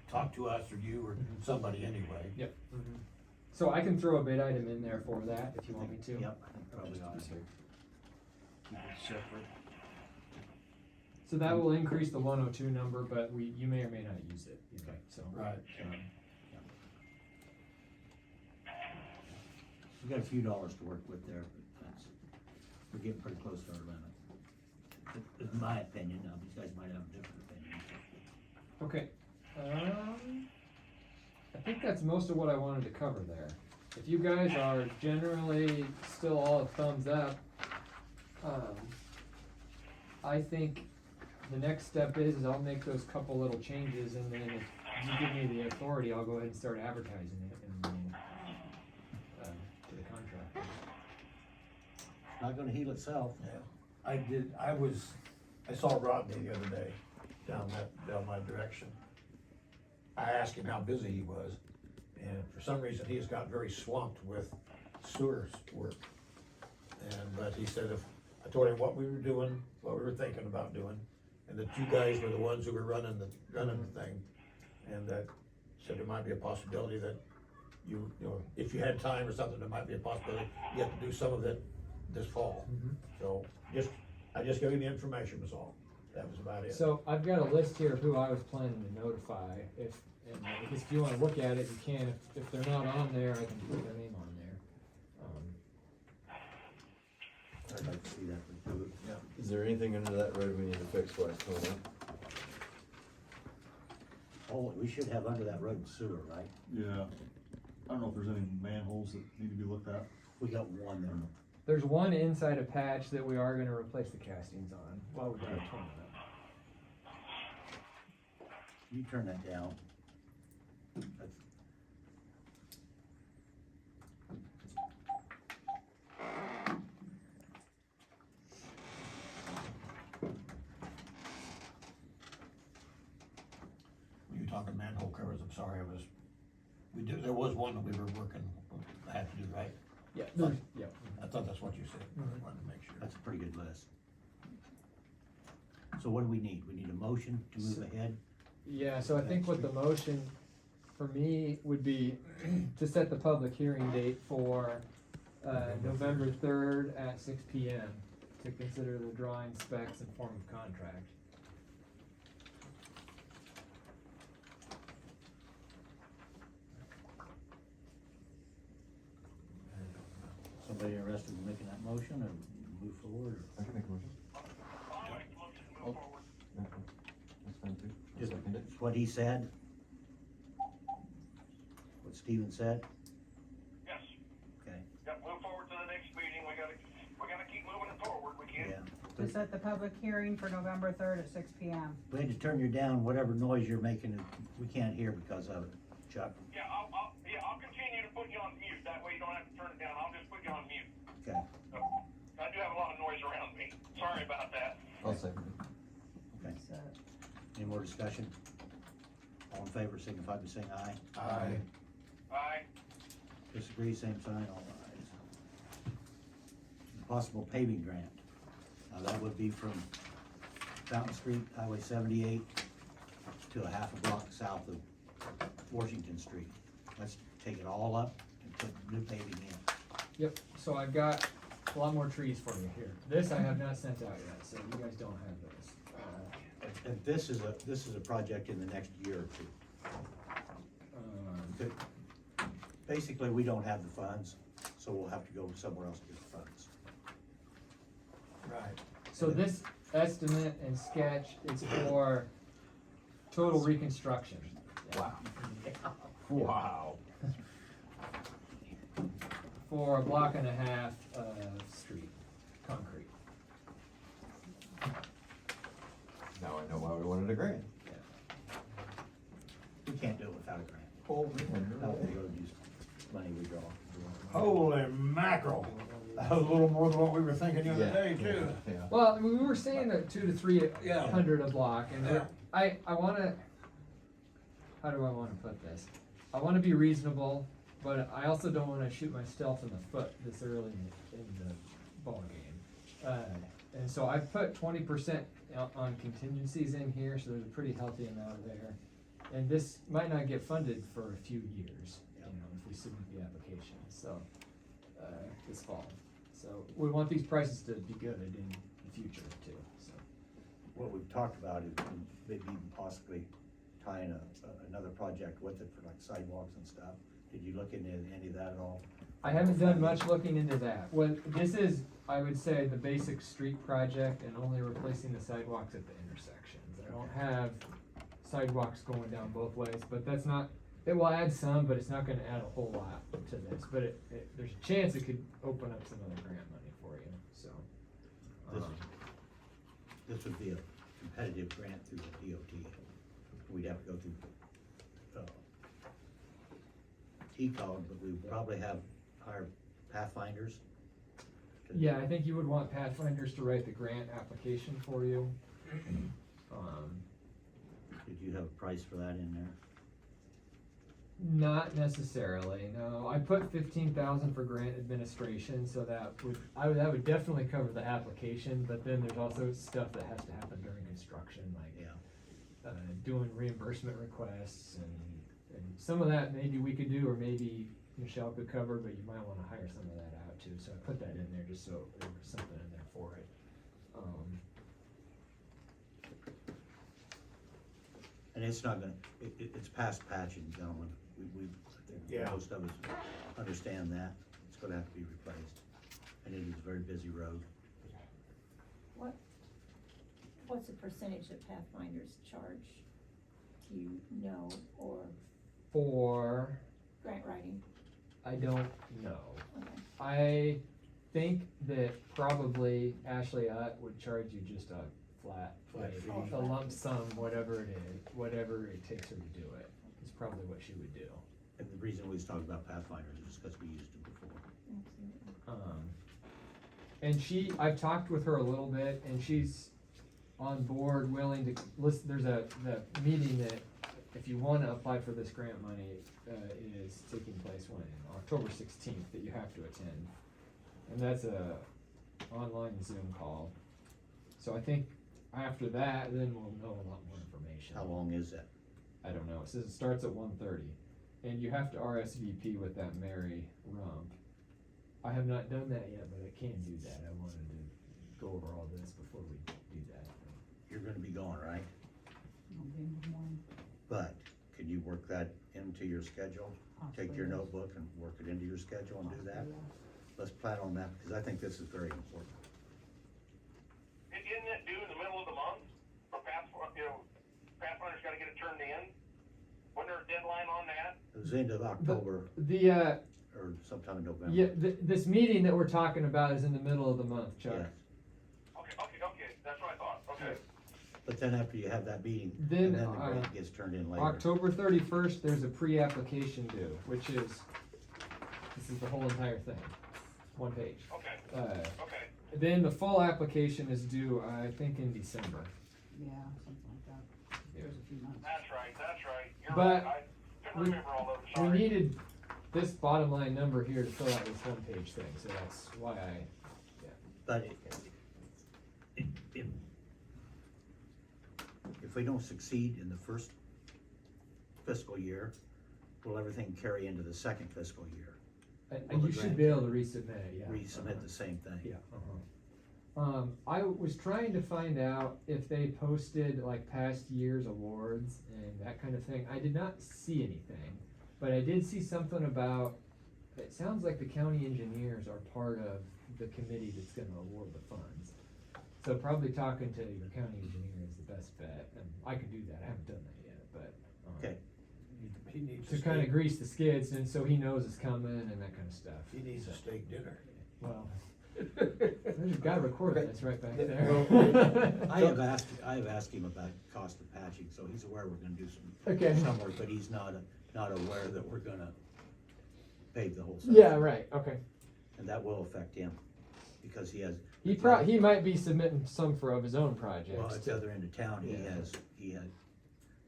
talk to us or you or somebody anyway. Yep. So I can throw a bid item in there for that, if you want me to. Yep, I think probably ought to. Keep it separate. So that will increase the 102 number, but you may or may not use it, so. Right. We got a few dollars to work with there, but we're getting pretty close to our limit. In my opinion, now, these guys might have a different opinion. Okay, I think that's most of what I wanted to cover there. If you guys are generally still all a thumbs up, I think the next step is I'll make those couple little changes, and then if you give me the authority, I'll go ahead and start advertising it and, to the contractor. Not gonna heal itself. Yeah, I saw Rodney the other day down my direction. I asked him how busy he was, and for some reason, he has got very swamped with sewer work. But he said I told him what we were doing, what we were thinking about doing, and that you guys were the ones who were running the thing. And that said there might be a possibility that you know, if you had time or something, there might be a possibility you have to do some of it this fall. So I just gave you the information was all. That was about it. So I've got a list here of who I was planning to notify. If you wanna look at it, you can. If they're not on there, I can put their name on there. I'd like to see that one too. Yeah. Is there anything under that road we need to fix while it's coming up? Oh, we should have under that road and sewer, right? Yeah. I don't know if there's any manholes that need to be looked at. We got one there. There's one inside a patch that we are gonna replace the castings on while we're doing a tournament. You turn that down. That's, When you're talking manhole covers, I'm sorry, there was one that we were working, I had to do, right? Yeah, yeah. I thought that's what you said, I wanted to make sure. that's a pretty good list. So what do we need? We need a motion to move ahead? Yeah, so I think what the motion for me would be to set the public hearing date for, November 3rd at 6 PM to consider the drawing specs and form of contract. Somebody interested in making that motion or move forward? I can make a motion. Oh, okay. That's fine too. I'll Just second it. what he said? What Steven said? Yes. Okay, Yep, move forward to the next meeting, we gotta keep moving it forward, we can't. yeah. To set the public hearing for November 3rd at 6 PM. We had to turn you down, whatever noise you're making, we can't hear because of it, Chuck. Yeah, I'll continue to put you on mute, that way you don't have to turn it down, I'll just put you on mute. Okay, I do have a lot of noise around me, sorry about that. I'll second it. okay. So, Any more discussion? All in favor, signify by saying aye. Aye. Aye. Disagree, same sign, all ayes. Possible paving grant. Now that would be from Fountain Street, Highway 78, to a half a block south of Washington Street. Let's take it all up and put new paving in. Yep, so I've got a lot more trees for you here. This I have not sent out yet, so you guys don't have this. And this is a project in the next year or two. Basically, we don't have the funds, so we'll have to go somewhere else to get the funds. Right. So this estimate and sketch is for total reconstruction. Wow. Wow. For a block and a half of street, concrete. Now I know why we wanted a grant. We can't do it without a grant. Oh, Without the road use money we draw. holy mackerel. That was a little more than what we were thinking the other Yeah. day too. Yeah. Well, we were saying that 200 to 300 a block, and Yeah. I wanna, how do I wanna put this? I wanna be reasonable, but I also don't wanna shoot myself in the foot this early in the ball game. And so I put 20% on contingencies in here, so there's a pretty healthy amount there. And this might not get funded for a few years, you know, if we submit the application, so, this fall. So we want these prices to be good in the future too, so. What we've talked about is maybe even possibly tying another project with it for like sidewalks and stuff. Did you look into any of that at all? I haven't done much looking into that. This is, I would say, the basic street project and only replacing the sidewalks at the intersections. I don't have sidewalks going down both ways, but that's not, it will add some, but it's not gonna add a whole lot to this. But there's a chance it could open up some other grant money for you, so. This would be a competitive grant through the DOT. We'd have to go through he called, but we probably have hire pathfinders. Yeah, I think you would want Pathfinders to write the grant application for you. Did you have a price for that in there? Not necessarily, no. I put 15,000 for grant administration, so that would definitely cover the application, but then there's also stuff that has to happen during construction, like Yeah. doing reimbursement requests and some of that maybe we could do, or maybe Michelle could cover, but you might wanna hire some of that out too, so I put that in there just so there was something in there for it. And it's not gonna, it's past patching, gentlemen. We, Yeah. most of us understand that. It's gonna have to be replaced. And it is a very busy road. What's the percentage that Pathfinders charge? Do you know, or For, grant writing? I don't know. Okay. I think that probably Ashley would charge you just a flat rate, fee. a lump sum, whatever it is, whatever it takes her to do it, is probably what she would do. And the reason we was talking about pathfinders is because we used them before. Absolutely. And I've talked with her a little bit, and she's on board, willing to listen. There's the meeting that, if you wanna apply for this grant money, is taking place when? October 16th, that you have to attend. And that's a online Zoom call. So I think after that, then we'll know a lot more information. How long is that? I don't know. It says it starts at 1:30, and you have to RSVP with that Mary Rump. I have not done that yet, but I can do that. I wanted to go over all this before we do that. You're gonna be gone, right? I'll be in the morning. But can you work that into your schedule? Take your Possibly, yes. notebook and work it into your schedule and do that? Possibly, yes. Let's plan on that, because I think this is very important. Isn't it due in the middle of the month for Pathfinder's gotta get it turned in? Wasn't there a deadline on that? It was into October or sometime in November. Yeah, this meeting that we're talking about is in the middle of the month, Chuck. Yes. Okay, that's what I thought, okay. But then after you have that meeting, Then, and then the grant gets turned in later. October 31st, there's a pre-application due, which is, this is the whole entire thing, one page. Okay. Then the full application is due, I think, in December. Yeah, something like that. There's a few months. That's right. You're But right, I couldn't remember all those, We sorry. needed this bottom line number here to fill out this one page thing, so that's why But if we don't succeed in the first fiscal year, will everything carry into the second fiscal year? you should be able to resubmit it, yeah. Resubmit the same thing? Yeah. I was trying to find out if they posted like past year's awards and that kind of thing. I did not see anything, but I did see something about, it sounds like the county engineers are part of the committee that's gonna award the funds. So probably talking to your county engineer is the best bet, and I could do that, I haven't done that yet, but. Okay. He needs To a kinda steak, grease the skids, and so he knows it's coming and that kinda stuff. he needs So, a steak dinner. Well, there's a guy recording this right back there. I have asked him about cost of patching, so he's aware we're gonna do Okay. some work, but he's not aware that we're gonna pave the whole site. Yeah, right, okay. And that will affect him, because he has. He might be submitting some of his own projects. Well, at the other end of town, he Yeah. had,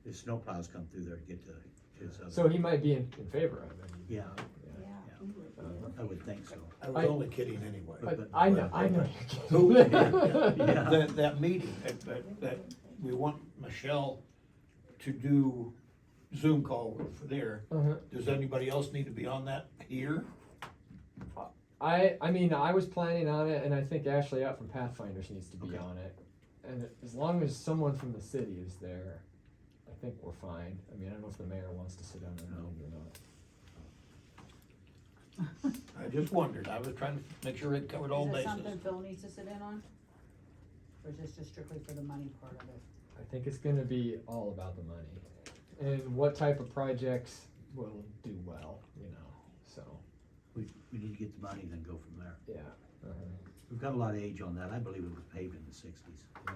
his snowplows come through there to get to his other. So he might be in favor of it. Yeah, Yeah. I would think so. I was only kidding anyway. But I know Who- you're kidding. Yeah. That meeting, that we want Michelle to do Zoom call for there, Uh-huh. does anybody else need to be on that here? I mean, I was planning on it, and I think Ashley out from Pathfinders needs to be Okay. on it. And as long as someone from the city is there, I think we're fine. I mean, I don't know if the mayor wants to sit on it or not. I just wondered, I was trying to make sure it covered all Is it bases. something Phil needs to sit in on? Or is this just strictly for the money part of it? I think it's gonna be all about the money and what type of projects will do well, so, We need to get the money, then go from there. yeah. We've got a lot of age on that. I believe it was paved in the 60s. Yeah.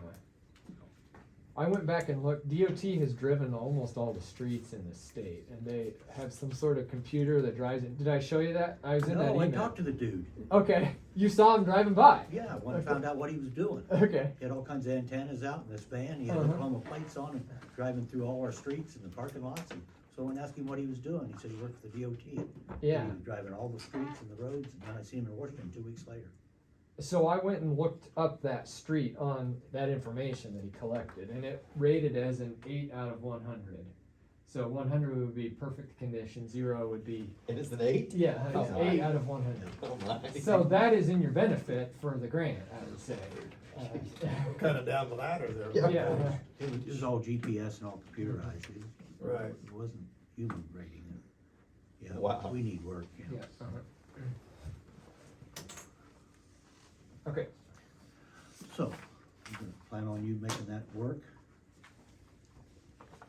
I went back and looked, DOT has driven almost all the streets in the state, and they have some sort of computer that drives it. Did I show you that? I was in that No, I email. talked to the dude. Okay, you saw him driving by? Yeah, when I Okay. found out what he was doing. Okay, He had all kinds of antennas out in this van, he had Oklahoma plates on and driving through all our streets and the parking lots, and so I went and asked him what he was doing, he said he worked for the DOT. yeah. He was driving all the streets and the roads, and then I seen him in Washington 2 weeks later. So I went and looked up that street on that information that he collected, and it rated as an 8 out of 100. So 100 would be perfect condition, 0 would be, It is an 8? yeah, it's Oh, 8 my. out of 100. Oh my. So that is in your benefit for the grant, I would say. Kinda down the ladder there. Yeah. It was all GPS and all computerized, Right. it wasn't human rating it. Yeah, Wow. we need work, you know. Yeah, Okay, So, I'm gonna plan on you making that work.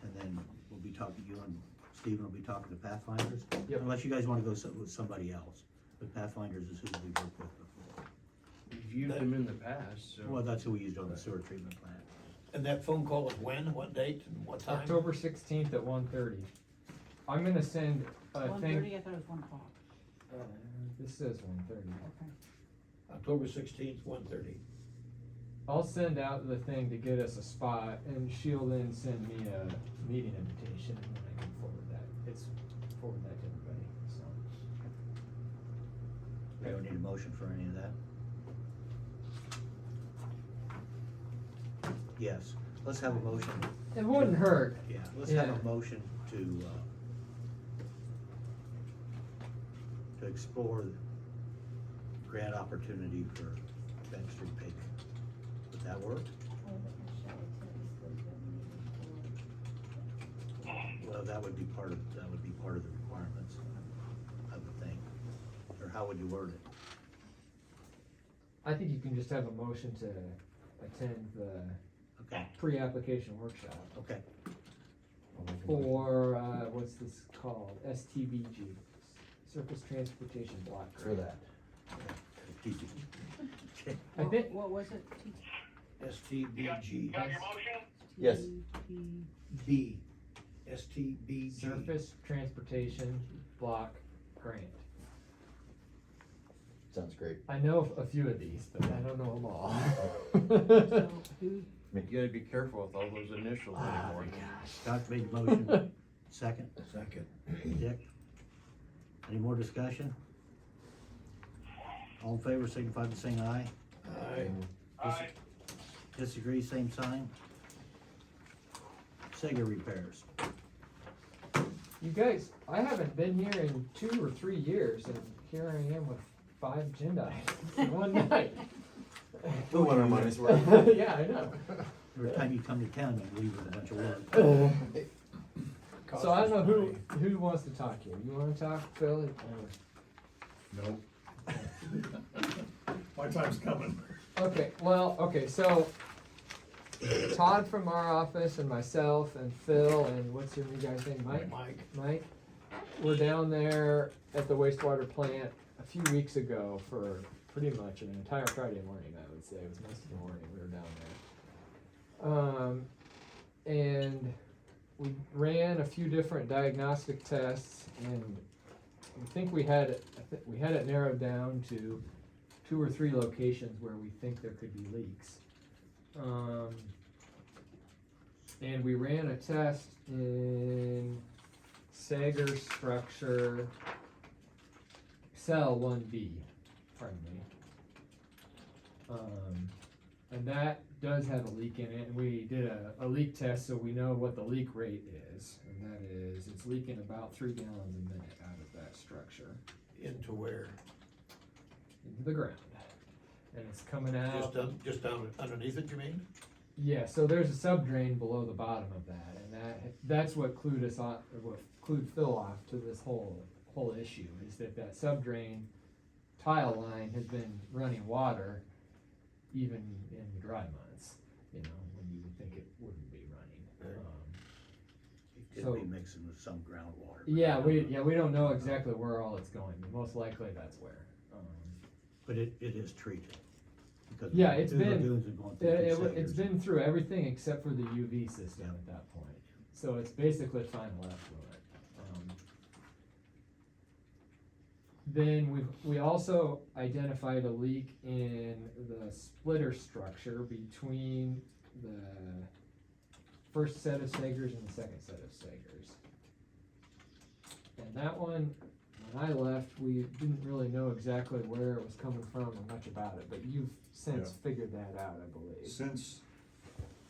And then we'll be talking, you and Stephen will be talking to Pathfinders. Yep. Unless you guys wanna go with somebody else, but Pathfinders is who we worked with before. We've used them in the past, so. Well, that's who we used on the sewer treatment plant. And that phone call is when, what date, and what time? October 16th at 1:30. I'm gonna send a 1:30, thing, I thought it was 1 o'clock. this says 1:30. Okay. October 16th, 1:30. I'll send out the thing to get us a spot, and she'll then send me a meeting invitation, and then I can forward that to everybody, so. We don't need a motion for any of that? Yes, let's have a motion. It wouldn't hurt. Yeah, let's have Yeah. a motion to explore the grant opportunity for Bench Street paving. Would that work? Well, that would be part of the requirements, I would think. Or how would you word it? I think you can just have a motion to attend the Okay, pre-application workshop okay. for, what's this called? STBG, Surface Transportation Block For Grant. that. Okay. I think, What was it? STBG. Got your motion? Yes. B. STBG. Surface Transportation Block Grant. Sounds great. I know a few of these, but I don't know them all. So who, You gotta be careful with all those initials anymore. Scott made the motion, second. Second. Dick? Any more discussion? All in favor, signify by saying aye. Aye. Aye. Disagree, same sign. Sager repairs. You guys, I haven't been here in 2 or 3 years, and here I am with 5 agenda items in one night. We want our money's worth. Yeah, I know. Every time you come to town, you leave with a bunch of work. So I don't know who wants to talk here. You wanna talk, Phil? Or- Nope. My time's coming. Okay, well, okay, so Todd from our office and myself and Phil and what's your new guy's name, Mike? Mike, we're down there at the wastewater plant a few weeks ago for pretty much an entire Friday morning, I would say. It was most of the morning we were down there. And we ran a few different diagnostic tests, and we think we had it narrowed down to 2 or 3 locations where we think there could be leaks. And we ran a test in Sager structure cell 1B, pardon me. And that does have a leak in it, and we did a leak test so we know what the leak rate is. And that is, it's leaking about 3 gallons a minute out of that structure Into where? into the ground. And it's coming out. Just down underneath it, you mean? Yeah, so there's a subdrain below the bottom of that, and that's what clued us on, or what clued Phil off to this whole issue, is that subdrain tile line has been running water even in the dry months, you know, when you would think it wouldn't be running. It So- could be mixing with some groundwater. Yeah, we don't know exactly where all it's going, but most likely that's where. But it is treated. Because Yeah, it's two been- lagoons are going through It's two sectors. been through everything except for the UV system at that point. So it's basically final effluent. Then we also identified a leak in the splitter structure between the first set of Sagers and the second set of Sagers. And that one, when I left, we didn't really know exactly where it was coming from or much about it, but you've since figured that out, I believe. Since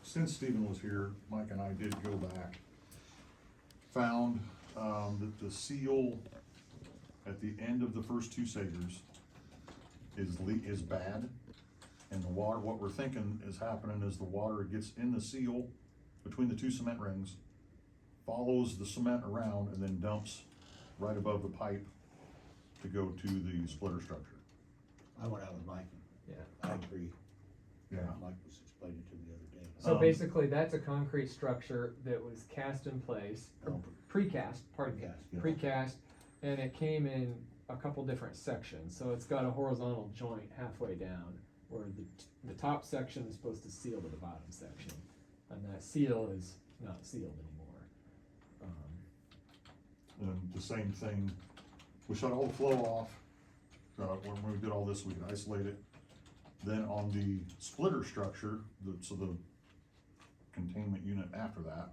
Stephen was here, Mike and I did go back, found, that the seal at the end of the first two Sagers is bad. And the water, what we're thinking is happening is the water gets in the seal between the two cement rings, follows the cement around and then dumps right above the pipe to go to the splitter structure. I went out with Mike. Yeah. I agree. Yeah. Mike was explaining to me the other day. So basically, that's a concrete structure that was cast in place, or precast, pardon me, Precast, yeah. precast, and it came in a couple different sections. So it's got a horizontal joint halfway down, where the top section is supposed to seal to the bottom section, and that seal is not sealed anymore. And the same thing, we shut all the flow off, when we did all this, we could isolate it. Then on the splitter structure, so the containment unit after that,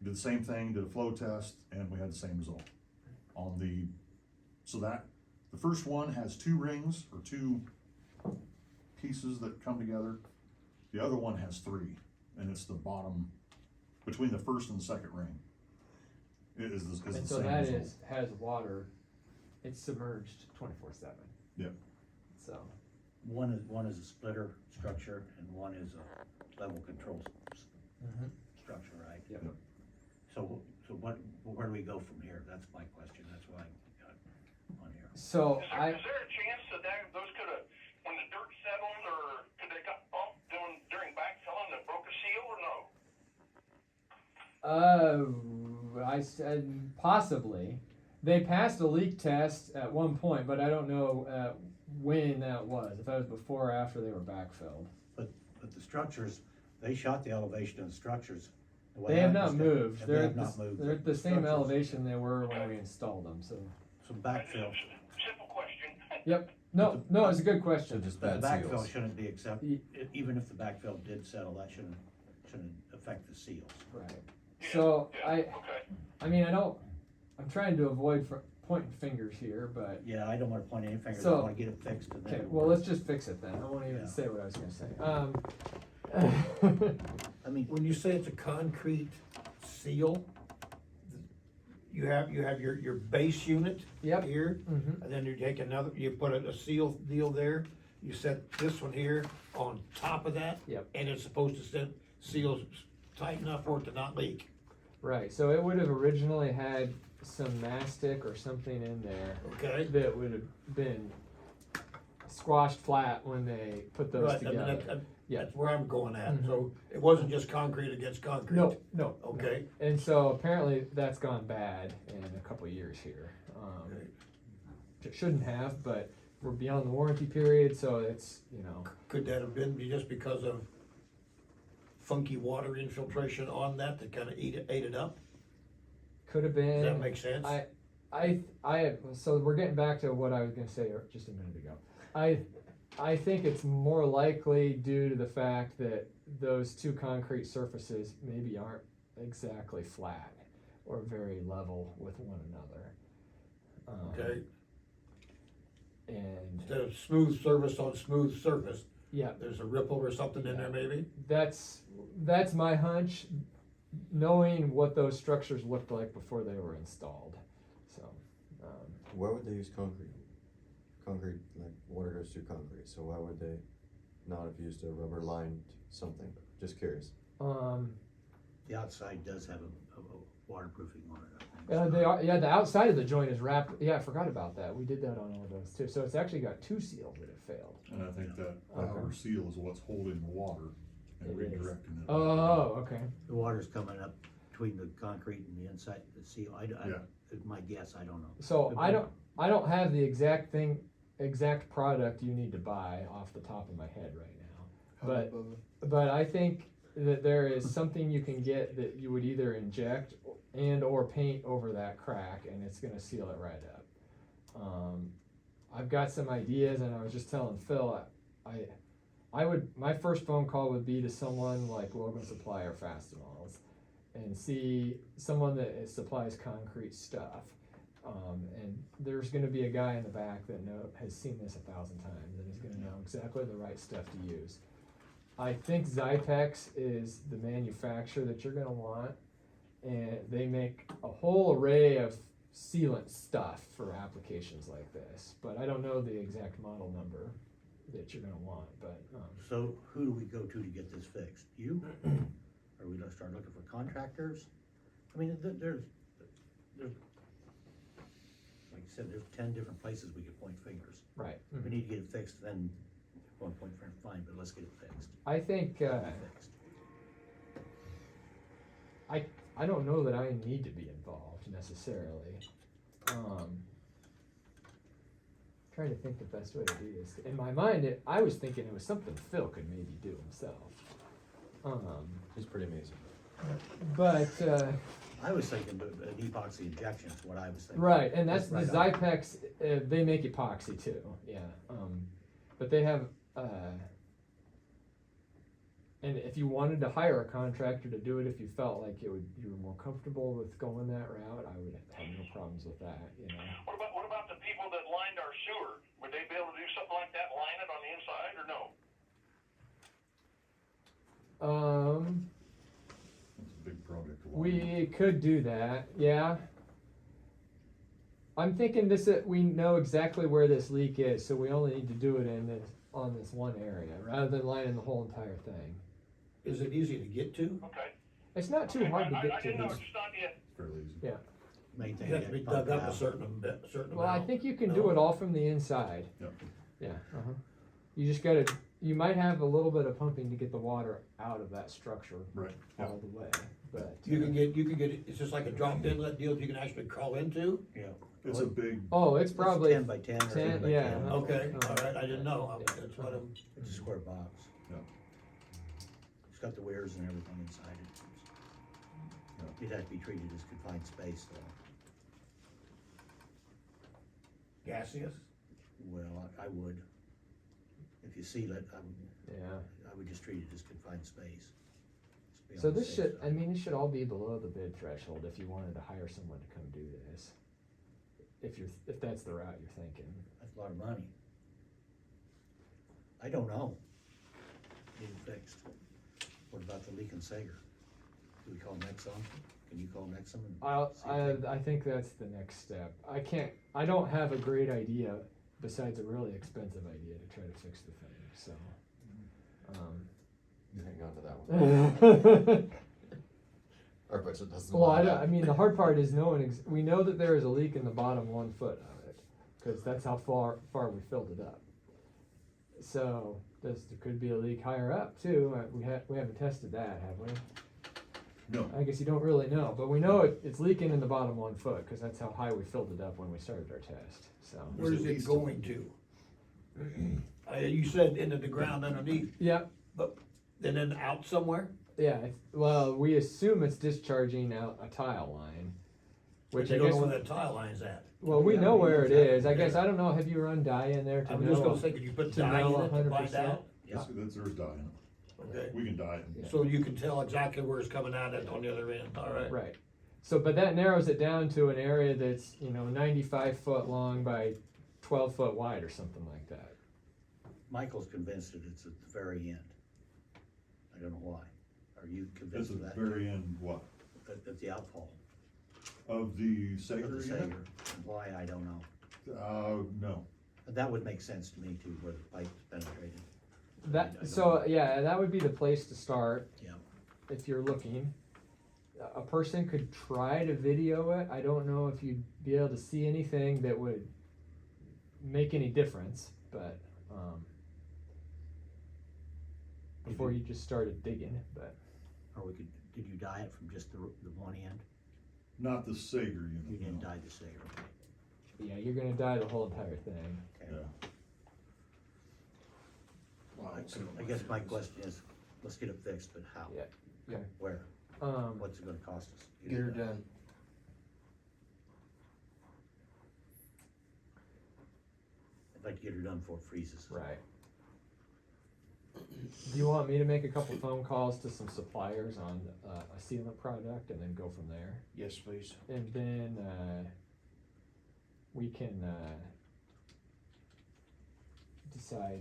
did the same thing, did a flow test, and we had the same result. So that, the first one has two rings, or two pieces that come together. The other one has three, and it's the bottom, between the first and the second ring. It is the same And result. so that has water, it's submerged 24/7. Yep. So, One is a splitter structure and one is a level control structure, right? Yep. Yep. So where do we go from here? That's my question, that's why I got on here. so Is there a chance that those could have, when the dirt settled, or could they got bumped during backfilling that broke a seal, or no? I said possibly. They passed a leak test at one point, but I don't know when that was, if that was before or after they were backfilled. But the structures, they shot the elevation of the structures. The way They I have not understand- moved. They have not moved. They're at the same Structures. elevation they were when we installed them, so. Some backfill. Simple question. Yep, no, it's a good question. just But bad the backfill seals. shouldn't be accepted, even if the backfill did settle, that shouldn't affect the seals. Right. So Okay. I'm trying to avoid pointing fingers here, but, Yeah, I don't wanna point any fingers, I So- wanna get it fixed and then. okay, well, let's just fix it then. I won't even Yeah. say what I was gonna say. I mean, When you say it's a concrete seal, you have your base unit Yep. here, Mhm. and then you take another, you put a seal deal there, you set this one here on top of that. Yep. And it's supposed to set seals tight enough for it to not leak, Right, so it would have originally had some mastic or something in there okay? that would have been squashed flat when they put those Right, I mean, together. Yeah. that's where I'm going at, Mhm. so it wasn't just concrete against concrete. No. Okay. And so apparently that's gone bad in a couple of years here. Okay. It shouldn't have, but we're beyond the warranty period, so it's, Could that have been just because of funky water infiltration on that kinda ate it up? could have been. Does that make sense? So we're getting back to what I was gonna say just a minute ago. I think it's more likely due to the fact that those two concrete surfaces maybe aren't exactly flat or very level with one another. Okay, And instead of smooth surface on smooth surface, yeah, there's a ripple or something in there maybe? that's my hunch, knowing what those structures looked like before they were installed. So, Why would they use concrete? Concrete, like water goes through concrete, so why would they not have used a rubber lined something? Just curious. the outside does have a waterproofing on it, I think. the outside of the joint is wrapped. Yeah, I forgot about that. We did that on all of those too. So it's actually got two seals that have failed. And I think that Okay. outer seal is what's holding the water and It is. redirecting it. Oh, okay. The water's coming up between the concrete and the inside, the seal, Yeah. my guess, I don't know. So I don't have the exact thing exact product you need to buy off the top of my head right now. But I think that there is something you can get that you would either inject and or paint over that crack, and it's gonna seal it right up. I've got some ideas, and I was just telling Phil, I would, my first phone call would be to someone like Logan Supply or Fastenals and see someone that supplies concrete stuff. And there's gonna be a guy in the back that has seen this 1,000 times and is gonna know exactly the right stuff to use. I think Zypex is the manufacturer that you're gonna want, and they make a whole array of sealant stuff for applications like this, but I don't know the exact model number that you're gonna want, but, So who do we go to get this fixed? You? Or we gonna start looking for contractors? I mean, there's, like you said, there's 10 different places we could point fingers. right. If we need to get it fixed, then one point finger, fine, but let's get it fixed. I think, Fixed. I don't know that I need to be involved necessarily. Trying to think the best way to do this. In my mind, I was thinking it was something Phil could maybe do himself. He's pretty amazing. But, I was thinking an epoxy injection is what I was thinking. right, and that's the right on. Zypex, they make epoxy too, yeah. But they have, and if you wanted to hire a contractor to do it, if you felt like you were more comfortable with going that route, I would have no problems with that, you know. What about the people that lined our sewer? Would they be able to do something like that, line it on the inside, or no? That's a big project. to line. We could do that, yeah. I'm thinking we know exactly where this leak is, so we only need to do it on this one area, rather than lining the whole entire thing. Is it easy to get to? Okay. It's not too hard to I get didn't know, to. it's not yet. It's fairly easy. Yeah. Main thing. You have to be dug up a certain Well, I amount. think you can No? do it all from the inside. Yep. Yeah, You just you might have a little bit of pumping to get the water out of that structure Right. all the way, but. You can get, it's just like a drop inlet deal that you can actually crawl into? Yeah. It's a big, Oh, it's probably 10 by 10 or 10, 10 by yeah. 10. Okay, all right, I didn't know. That's what I'm. It's a square box. Yeah. It's got the weirs and everything inside it. It'd have to be treated as confined space though. Gaseous? Well, I would. If you seal it, Yeah. I would just treat it as confined space. Just be on So the this safe should, side. this should all be below the bid threshold if you wanted to hire someone to come do this. If that's the route you're thinking. That's a lot of money. I don't know. Need it fixed. What about the leak in Sager? Do we call Nexon? Can you call Nexon? and see if I think that's the next step. I don't have a great idea besides a really expensive idea to try to fix the thing, so. You hang on to that one. Our budget doesn't Well, allow that. the hard part is we know that there is a leak in the bottom 1 foot of it, cause that's how far we filled it up. So, there could be a leak higher up too, we haven't tested that, have we? no, I guess you don't really know, but we know it's leaking in the bottom 1 foot, cause that's how high we filled it up when we started our test, so. Where is it going to? You said into the ground underneath, Yep, and then out somewhere? yeah, well, we assume it's discharging out a tile line, But which you I don't guess, know where that tile line's at. well, we Yeah, know where it is, I okay. guess, I don't know, have you run dye in there to I'm know? just gonna say, could you put to dye know in it to 100%? find out? Yeah. there's dye in it. Okay, We can dye it. Yeah. so you can tell exactly where it's coming out at on the other end, all right? Right, so, but that narrows it down to an area that's, 95 foot long by 12 foot wide or something like that. Michael's convinced that it's at the very end. I don't know why. Are you That's convinced of the that? very end, what, At the outfall of the of Sager the unit? Sager. Why, I don't know. No. That would make sense to me too, where the pipe's penetrated. I That, don't so, know. yeah, that would be the place to start. Yeah. If you're looking. A person could try to video it, I don't know if you'd be able to see anything that would make any difference, but, before you just started digging, but. Or we could, did you dye it from just the one end? Not the Sager unit. You didn't no. dye the Sager, okay. Yeah, you're gonna dye the whole entire thing. Okay. Yeah. I guess my question is, let's get it fixed, but how? Yeah. Yeah. Where? What's it gonna cost us? Get her done. I'd like to get her done before it freezes. Right. Do you want me to make a couple phone calls to some suppliers on a sealant product and then go from there? Yes, please. And then we can decide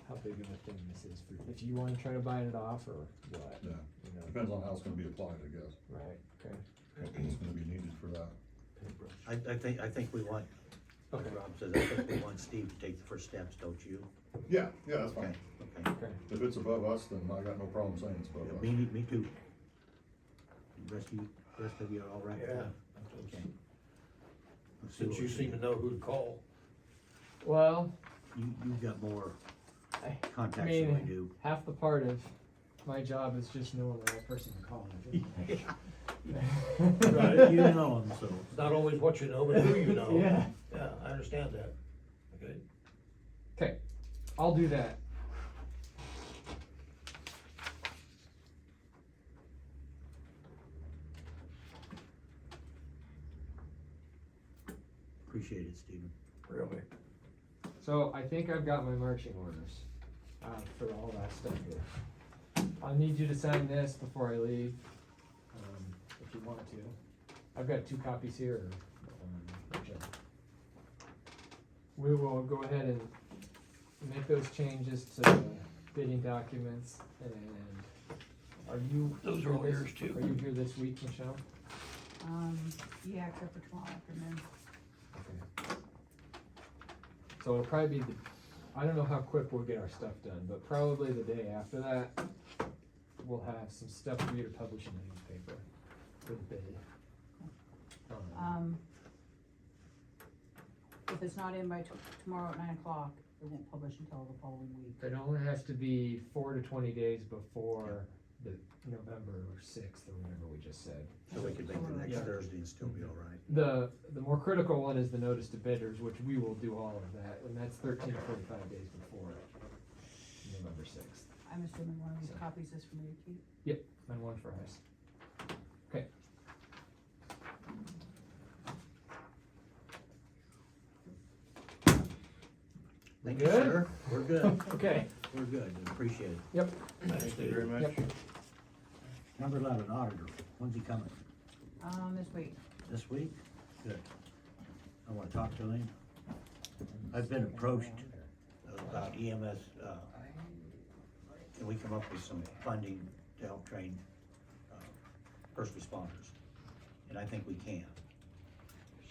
how big of a thing this is for, if you wanna try to bite it off or what. Yeah, You know? depends on how it's gonna be applied, I guess. Right, okay. It's gonna be needed for that. I think we want, like Okay. Rob says, I think we want Steve to take the first steps, don't you? Yeah, that's fine. Okay. Okay. If it's above us, then I got no problem saying it's above us. Me too. Rest of you are all right with Yeah. that? Okay. Let's see Since what you we seem to can know who to call. Well, do. You've got more I contacts mean, than we do. half the part of my job is just knowing the right person to call. Right, you know them, so. It's not always what you know, but who you know. Yeah. Yeah, I understand that. Okay. Okay, I'll do that. Appreciate it, Stephen. Really. So I think I've got my marching orders for all that stuff here. I'll need you to sign this before I leave, if you want to. I've got 2 copies here. Whichever. We will go ahead and make those changes to the bidding documents. And are you? Those are all yours too. Are you here this week, Michelle? Yeah, except for tomorrow afternoon. Okay. So it'll probably be I don't know how quick we'll get our stuff done, but probably the day after that, we'll have some stuff for you to publish in the newspaper for the bid. If it's not in by tomorrow at 9 o'clock, it won't publish until the following week. It only has to be 4 to 20 days before the November 6th or whatever we just said. So we could make the next Yeah. Thursday and still be all right. The more critical one is the notice to bidders, which we will do all of that, and that's 13 to 45 days before November 6th. I'm assuming one of these copies is for me to keep. Yep, and one for us. Okay. Thank you, Good? sir. We're good. Okay. We're good. Appreciate it. Yep. Thank you very much. Yep. Number 11, auditor. When's he coming? This week. This week? Good. I wanna talk to him. I've been approached about EMS, can we come up with some funding to help train, first responders? And I think we can.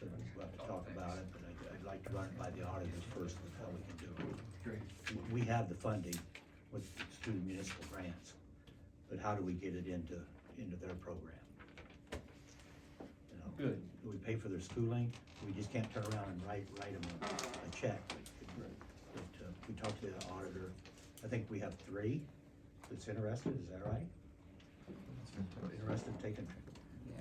So we'll have to talk about it, but I'd like to run it by the auditors first, with how we can do it. Great. We have the funding with, through municipal grants, but how do we get it into their program? You know, Good. do we pay for their schooling? We just can't turn around and write them a check. But we talked to the auditor. I think we have 3 that's interested, is that right? Interested in taking,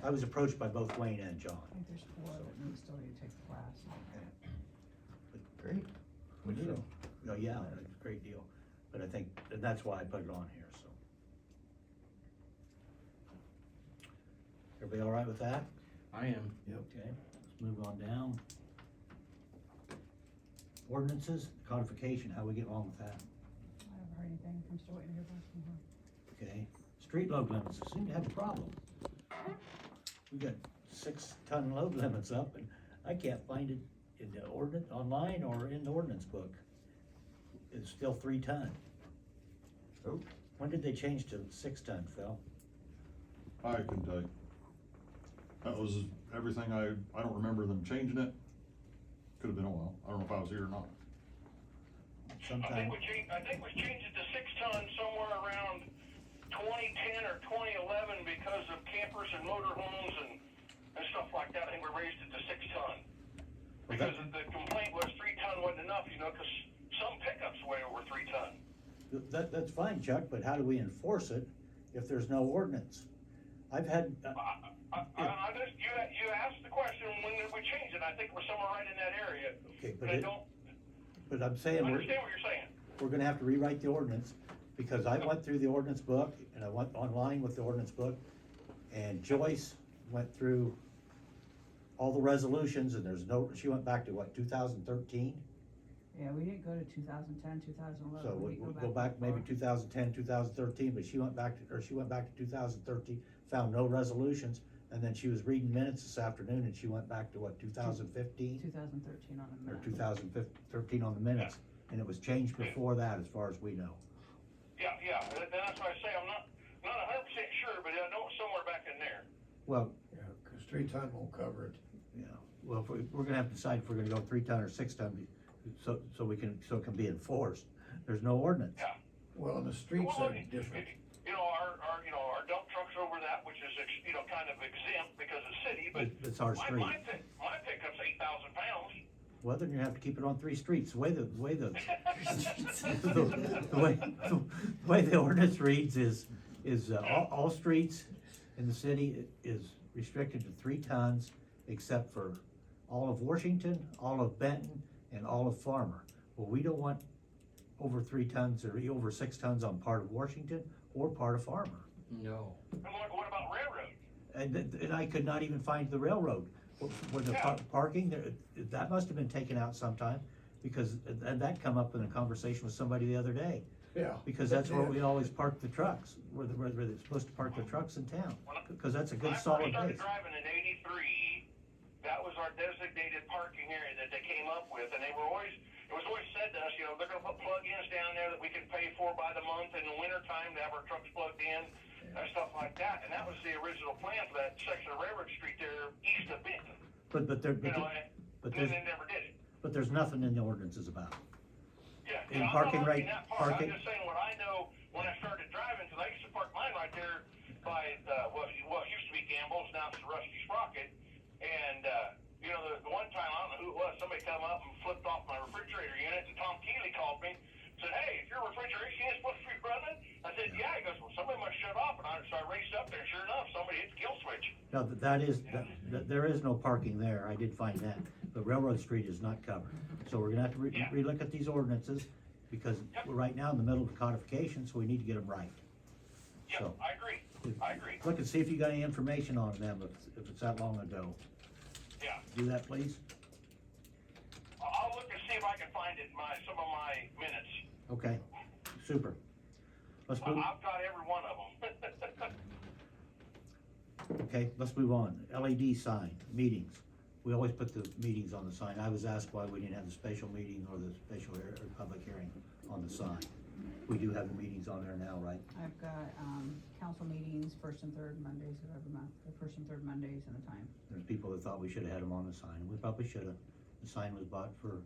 I was approached by both Wayne and John. I think there's 4 that still need to take the class. Great. We do. No, yeah, it's a great deal. But I think, and that's why I put it on here, so. Everybody all right with that? I am. Yep. Okay, let's move on down. Ordinances, codification, how we get along with that? I haven't heard anything. I'm still waiting to hear back from her. Okay, street load limits seem to have a problem. We got 6-ton load limits up and I can't find it in the ordinance, online or in the ordinance book. It's still 3 ton. Oh. When did they change to 6 ton, Phil? I can tell you. That was everything I don't remember them changing it. Could've been a while. I don't know if I was here or not. Sometime. I think we changed it to 6 ton somewhere around 2010 or 2011 because of campers and motorhomes and stuff like that. I think we raised it to 6 ton. Because the complaint was 3 ton wasn't enough, you know, cause some pickups way over 3 ton. That's fine, Chuck, but how do we enforce it if there's no ordinance? I've had, I just, you asked the question, when did we change it? I think we're somewhere right in that area. okay, But I don't but I'm saying, understand what you're saying. we're gonna have to rewrite the ordinance, because I went through the ordinance book, and I went online with the ordinance book, and Joyce went through all the resolutions, and she went back to what, 2013? Yeah, we didn't go to 2010, 2011. So we we'll did go back maybe before. 2010, 2013, but she went back to 2013, found no resolutions, and then she was reading minutes this afternoon, and she went back to what, 2015? 2013 on the Or minute. 2013 on the minutes, and it was changed before that, as far as we know. Yeah, and that's why I say I'm not 100% sure, but I know it's somewhere back in there. Well, Yeah, cause 3-ton won't cover it. yeah, well, if we're gonna have to decide if we're gonna go 3-ton or 6-ton, so it can be enforced. There's no ordinance. Yeah. Well, and the streets Well, are different. You know, our dump trucks over that, which is, kind of exempt because it's city, but It's our street. my pickup's 8,000 pounds. Well, then you have to keep it on 3 streets. The way the way the ordinance reads is all streets in the city is restricted to 3 tons, except for all of Washington, all of Benton, and all of Farmer. Well, we don't want over 3 tons or over 6 tons on part of Washington or part of Farmer. No. And what about railroad? And I could not even find the railroad. Where the parking, that must have been taken out sometime, because, and that come up in a conversation with somebody the other day. Yeah. Because that's where we always park the trucks, where they're supposed to park the trucks in town, because that's a good solid When I base. first started driving in '83, that was our designated parking area that they came up with, and it was always said to us, they're gonna put plug-ins down there that we can pay for by the month in the winter time to have our trucks plugged in, and stuff like that, and that was the original plan for that section of Railroad Street there east of Benton. But And then they never did it. but there's nothing in the ordinances about it. Yeah, In I'm parking not rate, arguing that part. parking- I'm just saying what I know when I started driving, because I used to park mine right there by what used to be Gamble's, now it's the Rusty Sprocket. And the one time, I don't know who it was, somebody come up and flipped off my refrigerator unit, and Tom Keeley called me, said, "Hey, is your refrigeration unit supposed to be running?" I said, "Yeah." He goes, "Well, somebody must shut off." So I raced up there, and sure enough, somebody hit the kill switch. No, there is no parking there, I did find that, but Railroad Street is not covered. So we're gonna have to relook at these ordinances, because we're right now in the middle of codification, so we need to get them right. Yeah, So, I agree. look and see if you got any information on them, if it's that long ago. Yeah. Do that, please. I'll look and see if I can find it in some of my minutes. Okay, super. Let's I've move, got every one of them. okay, let's move on. LED sign, meetings. We always put the meetings on the sign. I was asked why we didn't have the special meeting or the special or public hearing on the sign. We do have the meetings on there now, right? I've got, council meetings, first and third Mondays of every month, the first and third Mondays and the time. There's people that thought we should have had them on the sign. We probably should have. The sign was bought for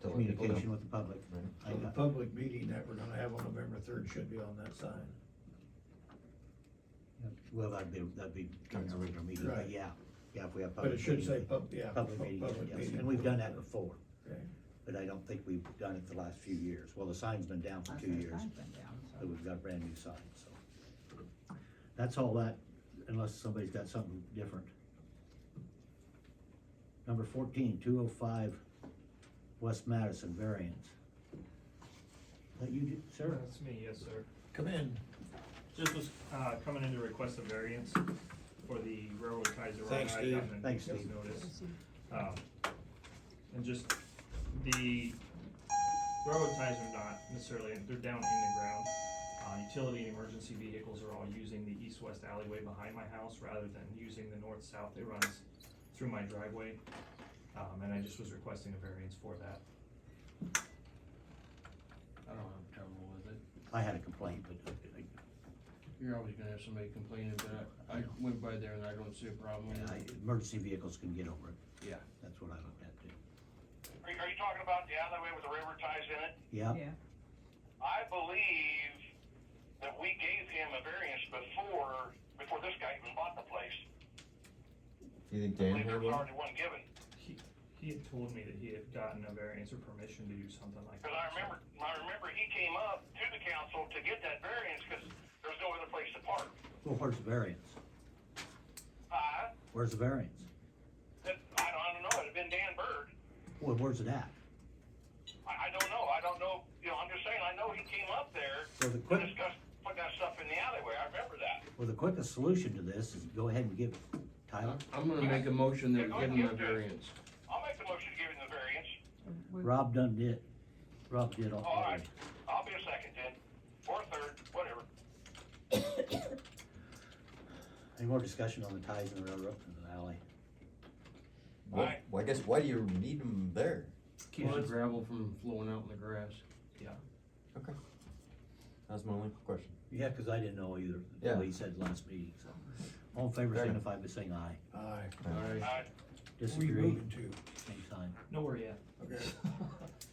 To let people know. communication with the public. I So the got- public meeting that we're gonna have on November 3rd should be on that sign. Well, that'd be during a regular meeting, but Right. yeah, if we have But public it should meetings, say public public meetings, yes, meeting. and we've done that before, Okay. but I don't think we've done it the last few years. Well, the sign's been down for Last 2 time the years, sign's been down, so. but we've got brand new signs, so. That's all that, unless somebody's got something different. Number 14, 205 West Madison variance. That you, sir? That's me, yes, sir. Come in. Just was, coming in to request a variance for the railroad ties around Thanks, Steve. I-10 and Thanks, details Steve. notice. And just, the railroad ties are not necessarily, they're down in the ground. Utility and emergency vehicles are all using the east-west alleyway behind my house rather than using the north-south that runs through my driveway. And I just was requesting a variance for that. I don't have trouble with it. I had a complaint, but You're always gonna have somebody complaining, but I went by there and I don't see a problem with it. emergency vehicles can get over it. Yeah. That's what I looked at too. Are you talking about the alleyway with the railroad ties in it? Yeah, Yeah, I believe that we gave him a variance before this guy even bought the place. You think I Dan believe there had was one? already one given. He had told me that he had gotten a variance or permission to do something like that. Because I remember he came up to the council to get that variance because there was no other place to park. well, where's the variance? Uh, Where's the variance? I don't know, it'd have been Dan Bird. Well, where's it at? So the We quick, discussed putting that stuff in the alleyway, I remember that. well, the quickest solution to this is go ahead and give Tyler. I'm gonna make a motion that we give him a variance. I'll make the motion to give him the variance. Rob done did. Rob did all. All right, I'll be a second then, or a third, whatever. Any more discussion on the ties in the railroad, in the alley? Well, I guess, why do you need them there? Keeps the gravel from flowing out in the grass. Okay. That's my only question. Yeah, cause I didn't know either, Yeah. until he said last meeting, so. All in favor Fair enough. signify by saying aye. Aye. Alright. Where you Disagree, moving to? same sign. Nowhere yet. Okay.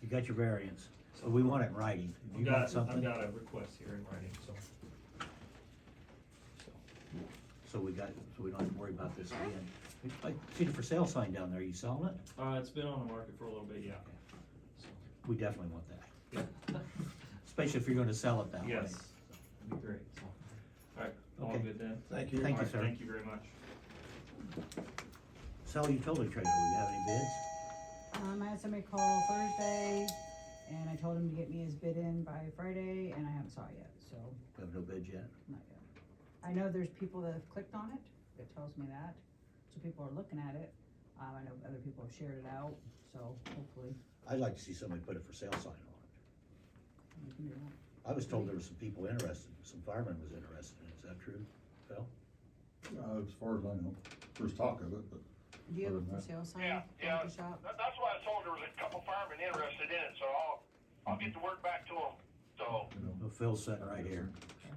You got your variance, but we want it in writing. If you got something, I've got a request here in writing, so. so we don't have to worry about this again. I see the for sale sign down there, you selling it? It's been on the market for a little bit, yeah. We definitely want that. Especially if you're gonna sell it that way. Yes, that'd be great, so. Alright, all Okay. good then? Thank you. Thank you, Alright, sir. Thank you very much. Sell utility trailer, do you have any bids? I had somebody call Thursday, and I told him to get me his bid in by Friday, and I haven't saw it yet, so, We have no bids yet? not yet. I know there's people that have clicked on it, it tells me that, so people are looking at it. I know other people have shared it out, so hopefully I'd like to see somebody put a for sale sign on it. we can do that. I was told there were some people interested, some firemen was interested in it, is that true, Phil? As far as I know, there's talk of it, but Do you have a Other than for sale sign Yeah, at the shop? that's why I told there was a couple firemen interested in it, so I'll get the word back to them, so. Well, Phil's sitting right here. So,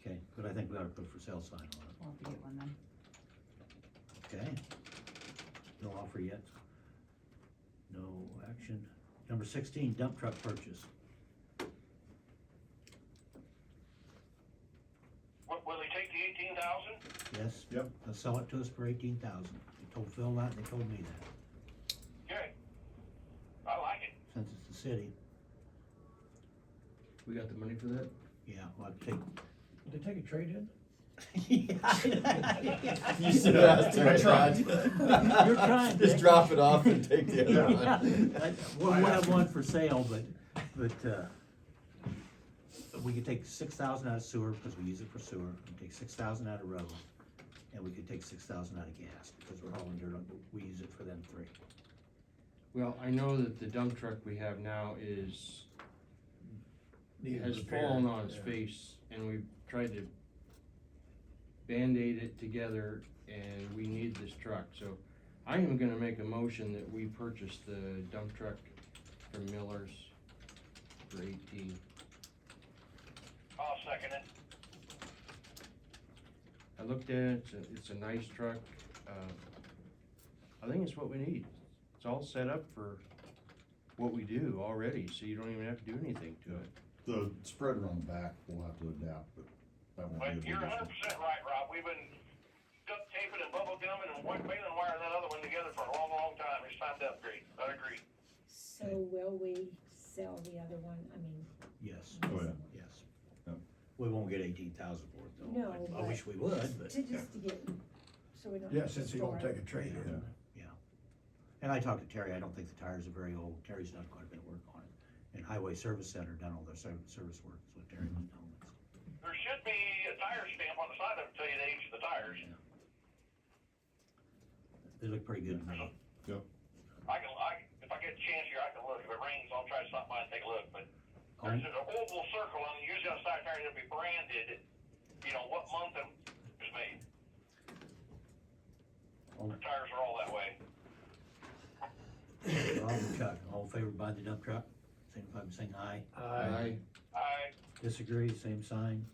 okay, but I think we ought to put a for sale sign on We'll have to get one then. it, okay? No offer yet? No action. Number 16, dump truck purchase. Will they take the 18,000? Yes? Yep. They'll sell it to us for 18,000. They told Phil that, and they told me that, Okay. I like it. since it's the city. We got the money for that? Yeah, well, I'd take. Did they take a trade-in? You should have asked him. You're trying, Just Dick. drop it off and take the other one. We'll have one for sale, but we could take 6,000 out of sewer, because we use it for sewer, we could take 6,000 out of road, and we could take 6,000 out of gas, because we're hauling dirt, we use it for them three. Well, I know that the dump truck we have now has repair. fallen on its Yeah. face, and we've tried to Band-Aid it together, and we need this truck, so I am gonna make a motion that we purchase the dump truck from Miller's for 18. I'll second it. I looked at it, it's a nice truck, I think it's what we need. It's all set up for what we do already, so you don't even have to do anything to it. the spreader on the back, we'll have to adapt, but that won't be a But big you're issue. 100% right, Rob. We've been duct taping and bubble gumming and white baling and wiring that other one together for a long, long time. It's time to upgrade. I agree. So will we sell the other one? I mean, Yes. Oh, yeah. Yes. Yep. We won't get 18,000 for it, though. No, I but wish we would, but. to just to get, so we don't. Yeah, have to since you don't store take it. a trade-in. And I talked to Terry, I don't think the tires are very old, Terry's done quite a bit of work on it. And Highway Service Center done all their service work, is what Terry was telling us. There should be a tire stamp on the side of it to tell you the age of the tires. They look pretty good to me. Yep. If I get a chance here, I can look. If it rains, I'll try to stop by and take a look. But there's an oval circle on usually on the side of the tire that'll be branded, you know, what month it was made. The tires are all that way. Rob and Chuck, all in favor of buying the dump truck, signify by saying aye. Aye. Disagree, same sign.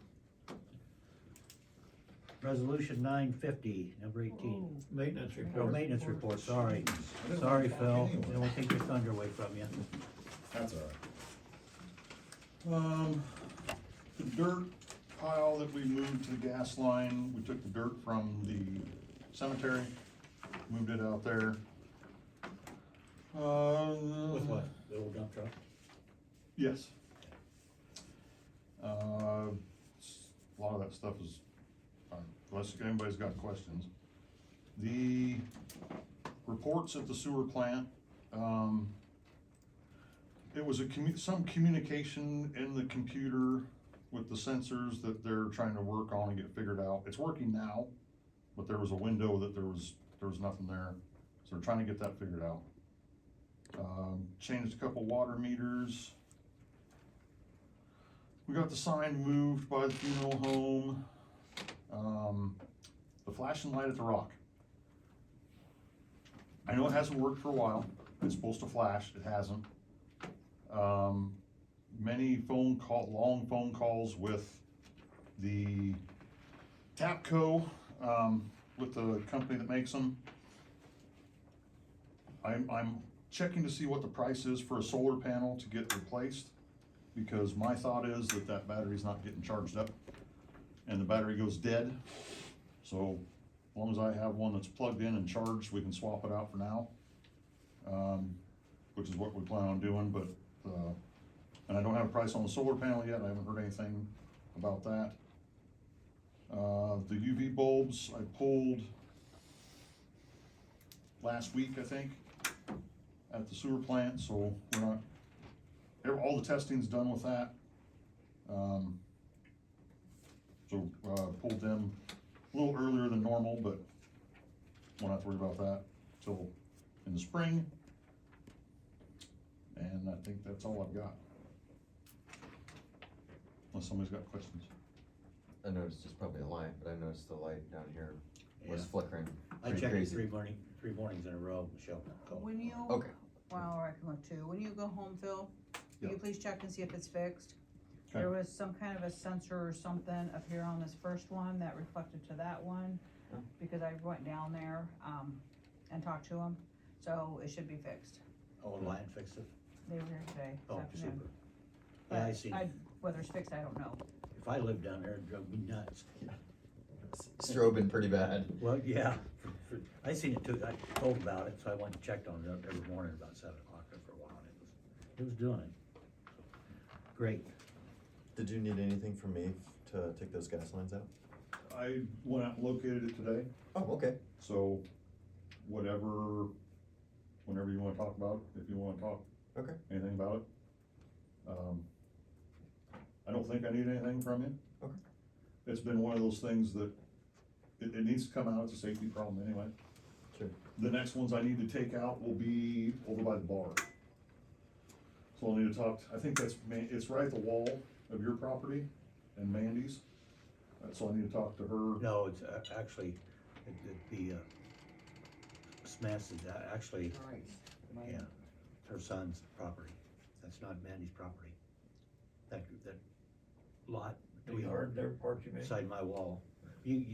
Resolution 950, number 18. Maintenance Oh, report. maintenance report, sorry. I didn't Sorry, want to Phil, talk we don't want to take your thunder away from you. That's all right. The dirt pile that we moved to the gas line, we took the dirt from the cemetery, moved it out there. With what, the old dump truck? Yes. A lot of that stuff is, unless anybody's got questions. The reports at the sewer plant, it was some communication in the computer with the sensors that they're trying to work on and get figured out. It's working now, but there was a window that there was nothing there. So we're trying to get that figured out. Changed a couple water meters. We got the sign moved by the funeral home. The flashing light at the Rock. I know it hasn't worked for a while. It's supposed to flash, it hasn't. Many long phone calls with the Tapco, with the company that makes them. I'm checking to see what the price is for a solar panel to get replaced, because my thought is that battery's not getting charged up and the battery goes dead. So as long as I have one that's plugged in and charged, we can swap it out for now, which is what we plan on doing. But and I don't have a price on the solar panel yet. I haven't heard anything about that. The UV bulbs I pulled last week, I think, at the sewer plant, so we're not, all the testing's done with that. Pulled them a little earlier than normal, but won't have to worry about that till in the spring. And I think that's all I've got. Unless somebody's got questions. I noticed it's probably a light, but I noticed the light down here was Yeah. flickering. I Pretty checked it crazy. three mornings in a row, Michelle called. When you, Okay. well, I can look too, when you go home, Phil, will Yeah. you please check and see if it's fixed? Okay. There was some kind of a sensor or something up here on this first one that reflected to that one, Oh. because I went down there, and talked to them, so it should be fixed. Oh, Lion fixed it? They were here today, this Oh, afternoon. super. Yeah, I But seen it. whether it's fixed, I don't know. If I lived down there, it drove me nuts. Strobing pretty bad. Well, yeah, I seen it too, I told about it, so I went and checked on it every morning about 7 o'clock there for a while, and it was doing it. Great. Did you need anything from me to take those gas lines out? I went out and located it today, Oh, okay. so whenever you wanna talk about it, if you wanna talk Okay. anything about it. I don't think I need anything from you. Okay. It's been one of those things that it needs to come out, it's a safety problem anyway. Sure. The next ones I need to take out will be over by the bar. So I'll need to talk, I think it's right at the wall of your property and Mandy's. So I need to talk to her. No, it's actually, the Smith's is actually, yeah, her son's property. That's not Mandy's property. That lot between their part, you mean? beside my wall. You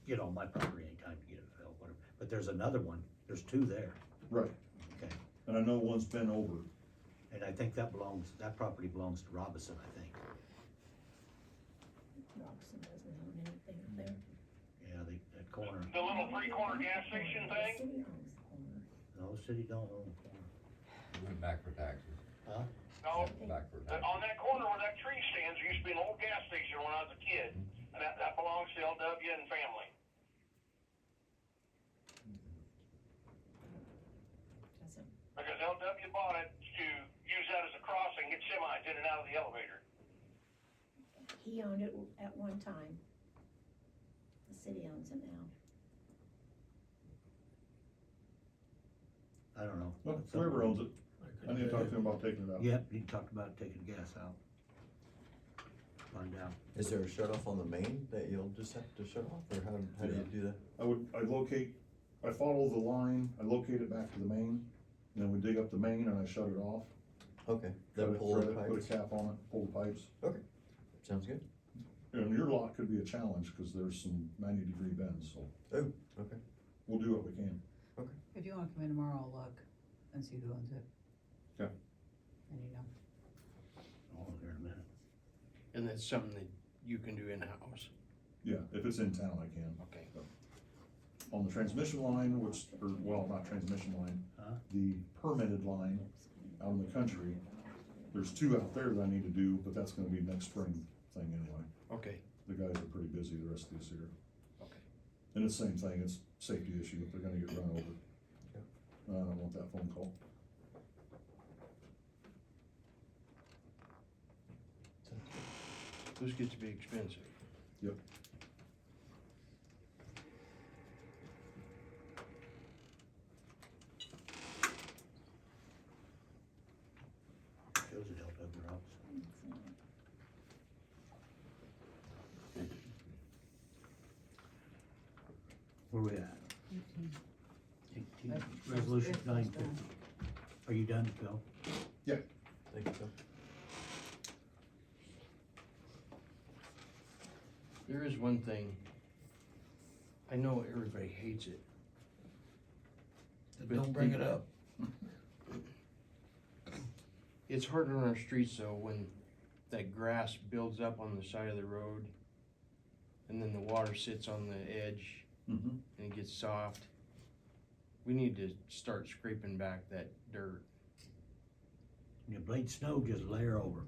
get on my property anytime you get it, Phil, whatever. But there's another one, there's two there, Right, okay? and I know one's been over. And I think that property belongs to Robinson, I think. Robson doesn't own anything up there. Yeah, that corner. The little three-corner gas station The thing? city owns the corner. No, the city don't own the corner. Went back for taxes. Huh? No, Back for taxes. on that corner where that tree stands, there used to be an old gas station when I was a kid, and that belongs to LW and family. Doesn't, Because LW bought it to use that as a crossing, get semis in and out of the elevator. he owned it at one time. The city owns it now. I don't know. Well, whoever owns it, I need to talk to him about taking it out. Yep, you talked about taking gas out. Find out. Is there a shut off on the main that you'll just have to shut off, or how do you do that? I follow the line, I locate it back to the main, and then we dig up the main and I shut it off. Okay. Then pull the Put a pipes. cap on it, pull the pipes. Okay. Sounds good. And your lot could be a challenge, cause there's some 90-degree bends, so Oh, okay. we'll do what we can. If you wanna come in tomorrow, I'll look and see who owns it. Okay. And you know. Hold on here a minute. And that's something that you can do in-house. Yeah, if it's in town, I can. Okay. On the transmission line, not transmission line, Huh? the permitted line out in the country, there's 2 out there that I need to do, but that's gonna be next spring thing anyway. Okay. The guys are pretty busy the rest of this year. Okay. And it's the same thing, it's safety issue, they're gonna get run over. I don't want that phone call. those get to be expensive. Yep. Those would help open her up. Where we at? 18. Resolution 950. Are you done, Phil? Yeah. Thank you, Phil. There is one thing, I know everybody hates it. but Don't bring it up. It's harder on our streets though when that grass builds up on the side of the road and then the water sits on the edge Mm-hmm. and it gets soft. We need to start scraping back that dirt. When you blade snow, just layer over.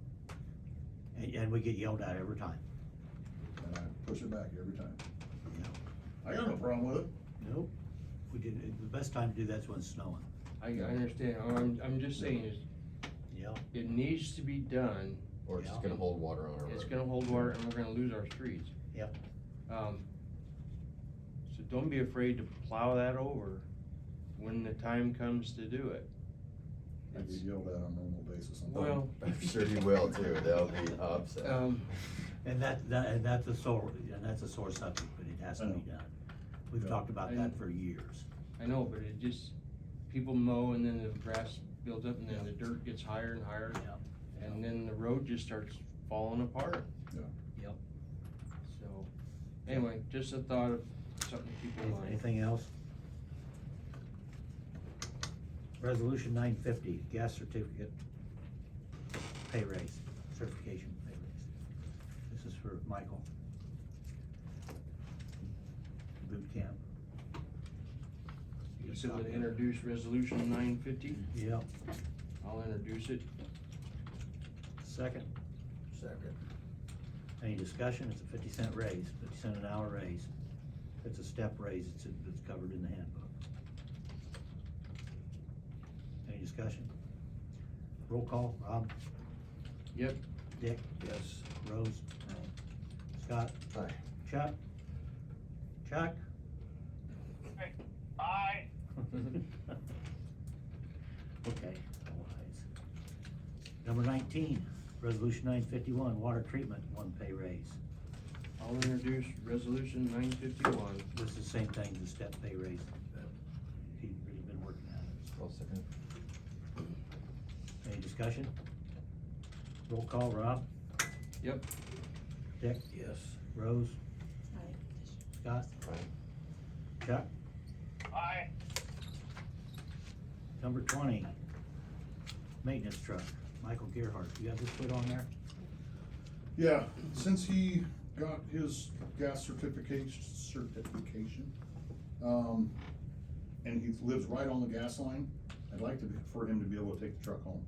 And we get yelled at every time. And I push it back every time. Yeah. I got no problem with it. Nope. We did, the best time to do that's when it's snowing. I understand, I'm just saying is, Yeah. it needs to be done. Or it's just Yeah. gonna hold water on our road. It's gonna hold water and we're gonna lose our streets. Yep. So don't be afraid to plow that over when the time comes to do it. I get yelled at on a normal basis. Well, I'm sure you will too, they'll be upset. And that's a sore subject, but it has to be done. We've talked about that for years. I know, but it just, people mow and then the grass builds up and then the dirt gets higher and higher. Yeah. And then the road just starts falling apart. Yeah. Yep. So, anyway, just a thought of something to keep in mind. Anything else? Resolution 950, gas certificate pay raise, certification pay raise. This is for Michael. Boot camp. You said to introduce resolution 950? Yep. I'll introduce it. Second. Second. Any discussion? It's a 50-cent raise, 50 cent an hour raise. It's a step raise, it's covered in the handbook. Any discussion? Roll call, Rob? Yep. Dick? Yes. Rose? Scott? Aye. Chuck? Chuck? Aye. Okay, all ayes. Number 19, resolution 951, water treatment, one pay raise. I'll introduce resolution 951. This is the same thing, the step pay raise. He's really been working at it. I'll second. Any discussion? Roll call, Rob? Yep. Dick? Yes. Rose? Scott? Aye. Chuck? Aye. Number 20, maintenance truck, Michael Gerhart. You got this put on there? Yeah, since he got his gas certification, and he lives right on the gas line, I'd like for him to be able to take the truck home.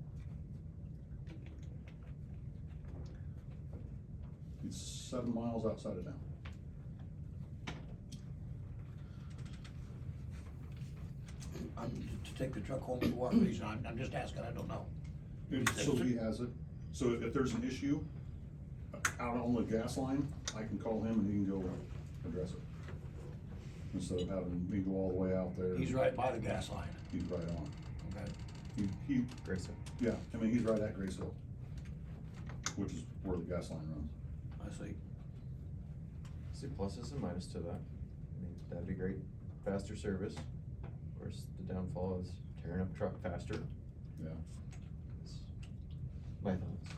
He's 7 miles outside of town. To take the truck home for what reason? I'm just asking, I don't know. And so he has it, so if there's an issue out on the gas line, I can call him and he can go address it. Instead of having me go all the way out there. He's right by the gas line. He's right on. Okay. He, Grace Hill. yeah, I mean, he's right at Grace Hill, which is where the gas line runs. I see. See pluses and minuses to that. I mean, that'd be great. Faster service. Of course, the downfall is tearing up a truck faster. Yeah. It's my thoughts.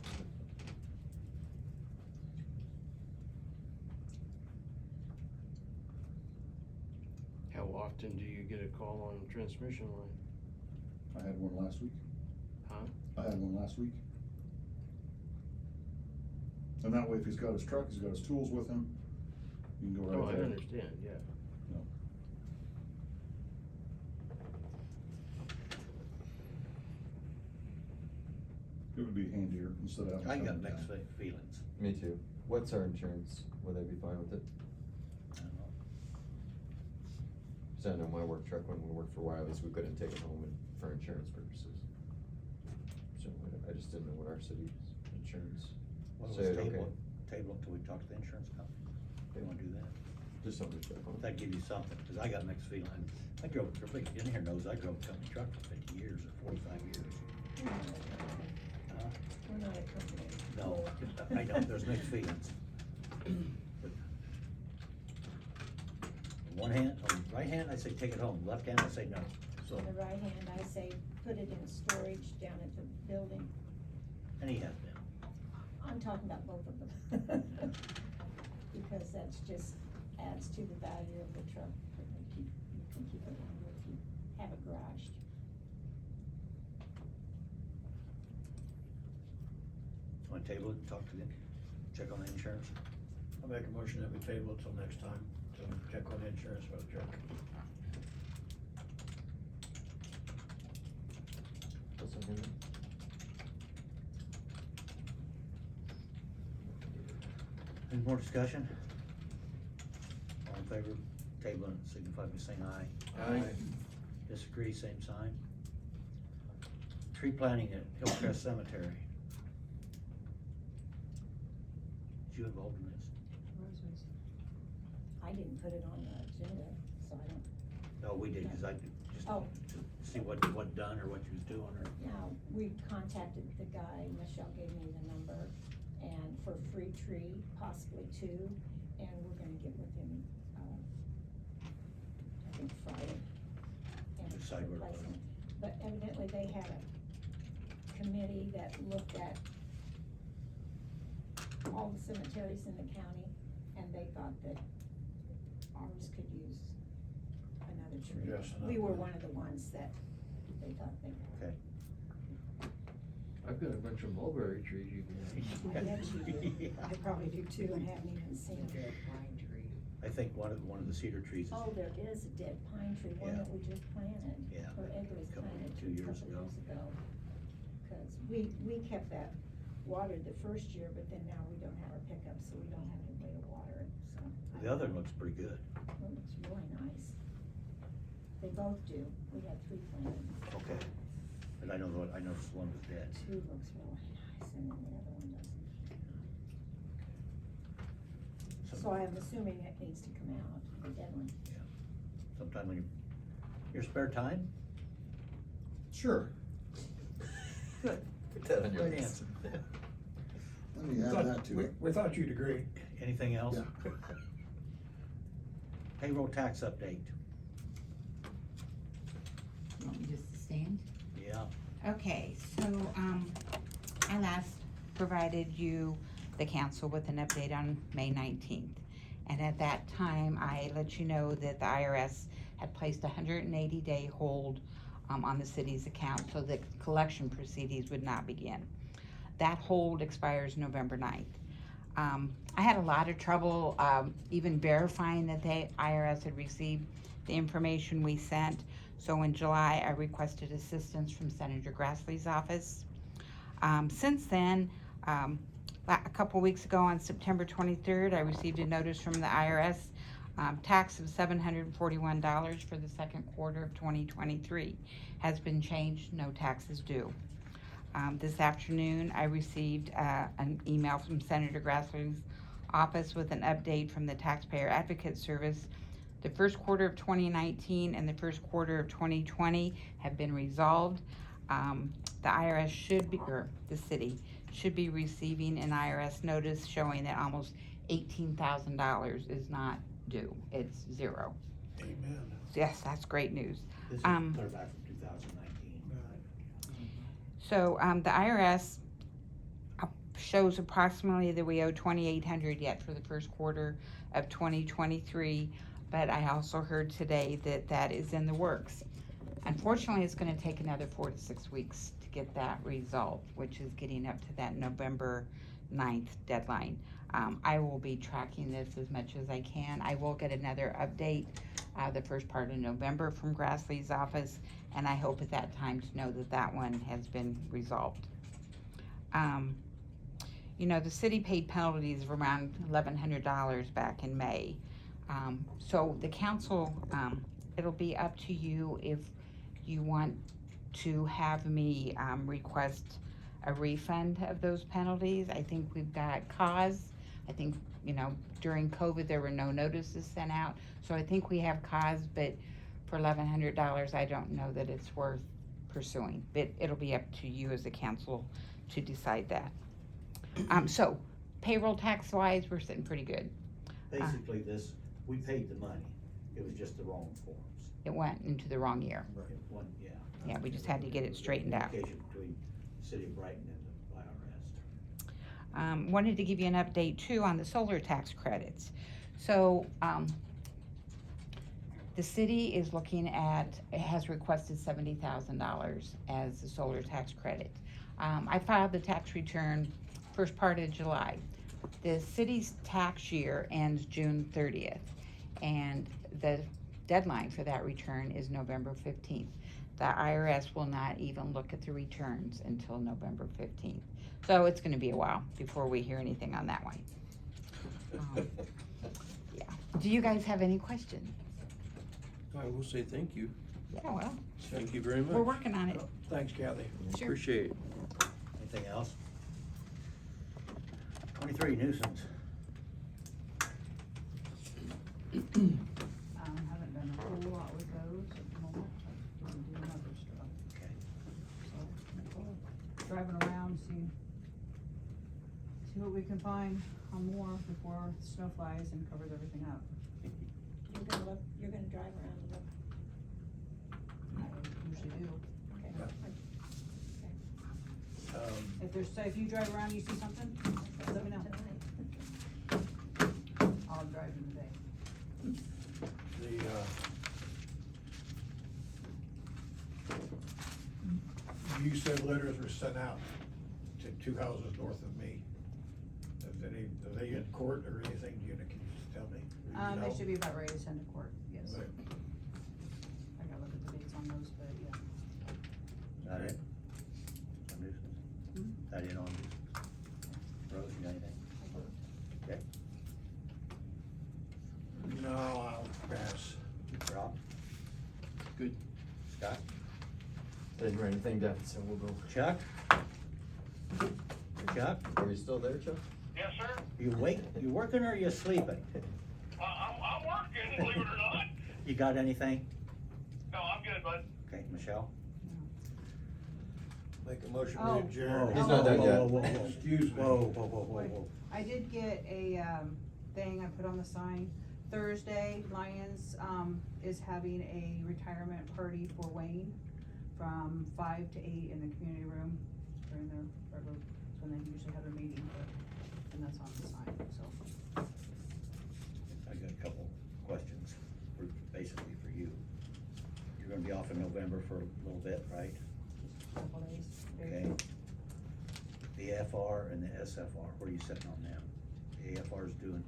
How often do you get a call on the transmission line? I had one last week. Huh? I had one last week. And that way, if he's got his truck, he's got his tools with him, you can go Oh, right I there. understand, yeah. No. It would be handier instead of having. I to got come mixed down. feelings. Me too. What's our insurance? Would they be fine with it? I don't know. Cause I know my work truck, when we worked for Wiley's, we couldn't take it home for insurance purposes. So I just didn't know what our city's insurance What was said, okay. tabled? table until we talk to the insurance company. They wanna do that? Just something to check on. That'd give you something, cause I got mixed feelings. I drove, everybody in here knows I drove a company truck for 50 years or 45 years. We're not a company. No, I know, there's mixed feelings. But on one hand, on the right hand, I say take it home, left hand, I say no. So, On the right hand, I say, put it in storage down at the building. and he has been. I'm talking about both of them. Because that's just adds to the value of the truck. You can keep it longer if you have it garaged. Want to table it, talk to them, check on the insurance? I'll make a motion that we table it till next time, to check on the insurance for the truck. That's something. Any more discussion? All in favor, of tabling it, signify by saying aye. Aye. Disagree, same sign. Tree planting at Hillcrest Cemetery. Did you involved in this? I didn't put it on the agenda, so I don't, No, we did, cause I just Oh. to see what done or what you was doing or. now, we contacted the guy, Michelle gave me the number, and for free tree, possibly 2, and we're gonna get with him, I think Friday. And Decide where to put replace it. But evidently they had a committee that looked at all the cemeteries in the county, and they thought that ours could use another tree. Yes, We were one of the ones that they thought they. Okay. I've got a bunch of mulberry trees you can I bet you do. I probably do too and haven't even seen it. Dead pine tree. I think one of the cedar trees is. Oh, there is a dead pine tree, one Yeah. that we just planted. Yeah. Or Edgar was Couple- planted 2 years a couple ago. years ago. Cause we kept that watered the first year, but then now we don't have our pickup, so we don't have any way to water it, so. The other looks pretty good. It looks really nice. They both do. We had 3 planted. Okay. But I noticed one was dead. 2 looks really nice, and then the other one doesn't. So I'm assuming it needs to come out, the dead one. Sometime when your spare time? Sure. Good. Great answer. Let me add that to it. We thought you'd agree. Anything else? Yeah. Payroll tax update. You want me just to stand? Yeah. Okay, so, I last provided you, the council, with an update on May 19th. And at that time, I let you know that the IRS had placed a 180-day hold on the city's account so that collection proceedings would not begin. That hold expires November 9th. I had a lot of trouble even verifying that the IRS had received the information we sent. So in July, I requested assistance from Senator Grassley's office. Since then, a couple weeks ago on September 23rd, I received a notice from the IRS, tax of $741 for the second quarter of 2023 has been changed, no taxes due. This afternoon, I received an email from Senator Grassley's office with an update from the Taxpayer Advocate Service. The first quarter of 2019 and the first quarter of 2020 have been resolved. The IRS should be, or the city, should be receiving an IRS notice showing that almost $18,000 is not due. It's 0. Amen. Yes, that's great news. This is clear back from 2019. So, the IRS shows approximately that we owe $2,800 yet for the first quarter of 2023, but I also heard today that that is in the works. Unfortunately, it's gonna take another 4 to 6 weeks to get that resolved, which is getting up to that November 9th deadline. I will be tracking this as much as I can. I will get another update the first part of November from Grassley's office, and I hope at that time to know that that one has been resolved. You know, the city paid penalties of around $1,100 back in May. So the council, it'll be up to you if you want to have me request a refund of those penalties. I think we've got cause I think, during COVID, there were no notices sent out, so I think we have cause, but for $1,100, I don't know that it's worth pursuing, but it'll be up to you as a council to decide that. So payroll tax wise, we're sitting pretty good. Basically we paid the money, it was just the wrong forms. It went into the wrong year. It went, yeah. Yeah, we just had to get it straightened out. Communication between the city of Brighton and the IRS. Wanted to give you an update too on the solar tax credits. So, the city is looking at, it has requested $70,000 as the solar tax credit. I filed the tax return first part of July. The city's tax year ends June 30th, and the deadline for that return is November 15th. The IRS will not even look at the returns until November 15th. So it's gonna be a while before we hear anything on that one. Yeah. Do you guys have any questions? I will say thank you. Yeah, well, Thank you very much. we're working on it. Thanks, Kathy. Sure. Appreciate it. Anything else? 23, nuisance. Haven't done a whole lot with those at the moment, but we can do other stuff. Okay. So, driving around, see what we can find on more before snow flies and covers everything up. You're gonna drive around and look. I usually do. Um, If you drive around, and you see something, let me know. I'll drive in the day. You said letters were sent out to 2 houses north of me. Are they in court or anything? Can you just tell me? Or you know? They should be about ready to send to court, yes. Right. I gotta look at the dates on those, but yeah. That it? On nuisance? That it on nuisance? Rose, you got anything? Okay. No, I'll pass. Rob? Good. Scott? I didn't write anything down, so we'll go. Chuck? Chuck? Are you still there, Chuck? Yes, sir? You working or you sleeping? I'm working, believe it or not. You got anything? No, I'm good, bud. Okay, Michelle? Make a motion Oh. to adjourn. He's not done yet. Whoa. Excuse me. Whoa. I did get a, thing I put on the sign. Thursday, Lions, is having a retirement party for Wayne from 5 to 8 in the community room during their regular, when they usually have a meeting, and that's on the sign, so. I got a couple questions, basically for you. You're gonna be off in November for a little bit, right? Just a couple days. Okay. The FR and the SFR, where are you sitting on them? The AFR is due in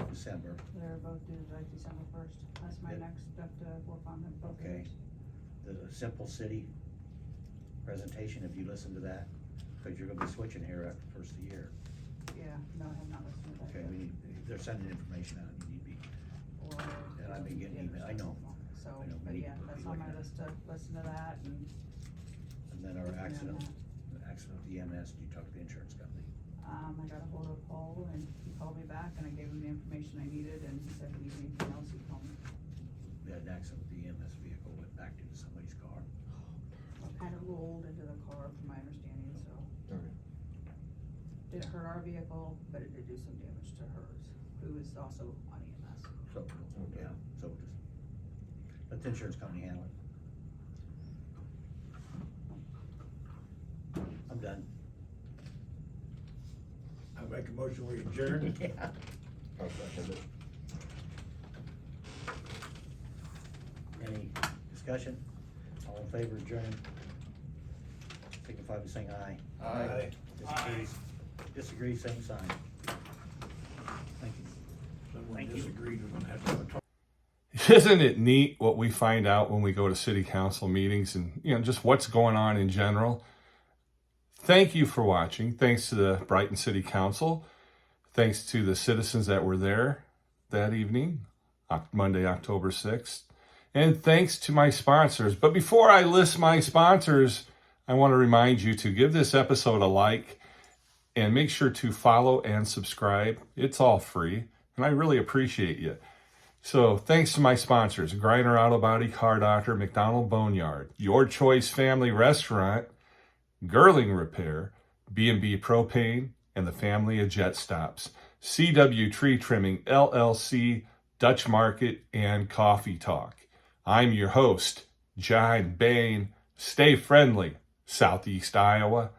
December. They're both due like December 1st. That's my Yeah. next step to work on them both Okay. days. The Simple City presentation, have you listened to that? Cause you're gonna be switching here after the first of the year. Yeah, no, I have not listened to that Okay, yet. they're sending information out, you need to be, and I've been getting email, I know. So, I know but many yeah, people that's be on my looking at list to listen to that and, And then our Yeah, accident, that. the accident with the EMS, you talked to the insurance company. I got a hold of Paul and he called me back and I gave him the information I needed and he said if he needed anything else, he'd call me. We had an accident with the EMS vehicle, went back into somebody's car. Kind of rolled into the car from my understanding, so. Alright. Didn't hurt our vehicle, but it did do some damage to hers, who is also on EMS. So, yeah, so just, let the insurance company handle it. I'm done. I make a motion we adjourn. Yeah. I'll second it. Any discussion? All in favor of adjourn? Signify by saying aye. Aye. Disagree, same sign. Thank you. Someone disagreed, we're gonna have to have a talk. Isn't it neat what we find out when we go to city council meetings and, just what's going on in general? Thank you for watching. Thanks to the Brighton City Council. Thanks to the citizens that were there that evening, Monday, October 6th. And thanks to my sponsors. But before I list my sponsors, I want to remind you to give this episode a like And make sure to follow and subscribe. It's all free, and I really appreciate you. So thanks to my sponsors, Griner Auto Body, Car Doctor, McDonald Boneyard, Your Choice Family Restaurant, Girling Repair, B&B Propane, and the family of Jet Stops, CW Tree Trimming, LLC, Dutch Market, and Coffee Talk. I'm your host, John Bain. Stay friendly, Southeast Iowa.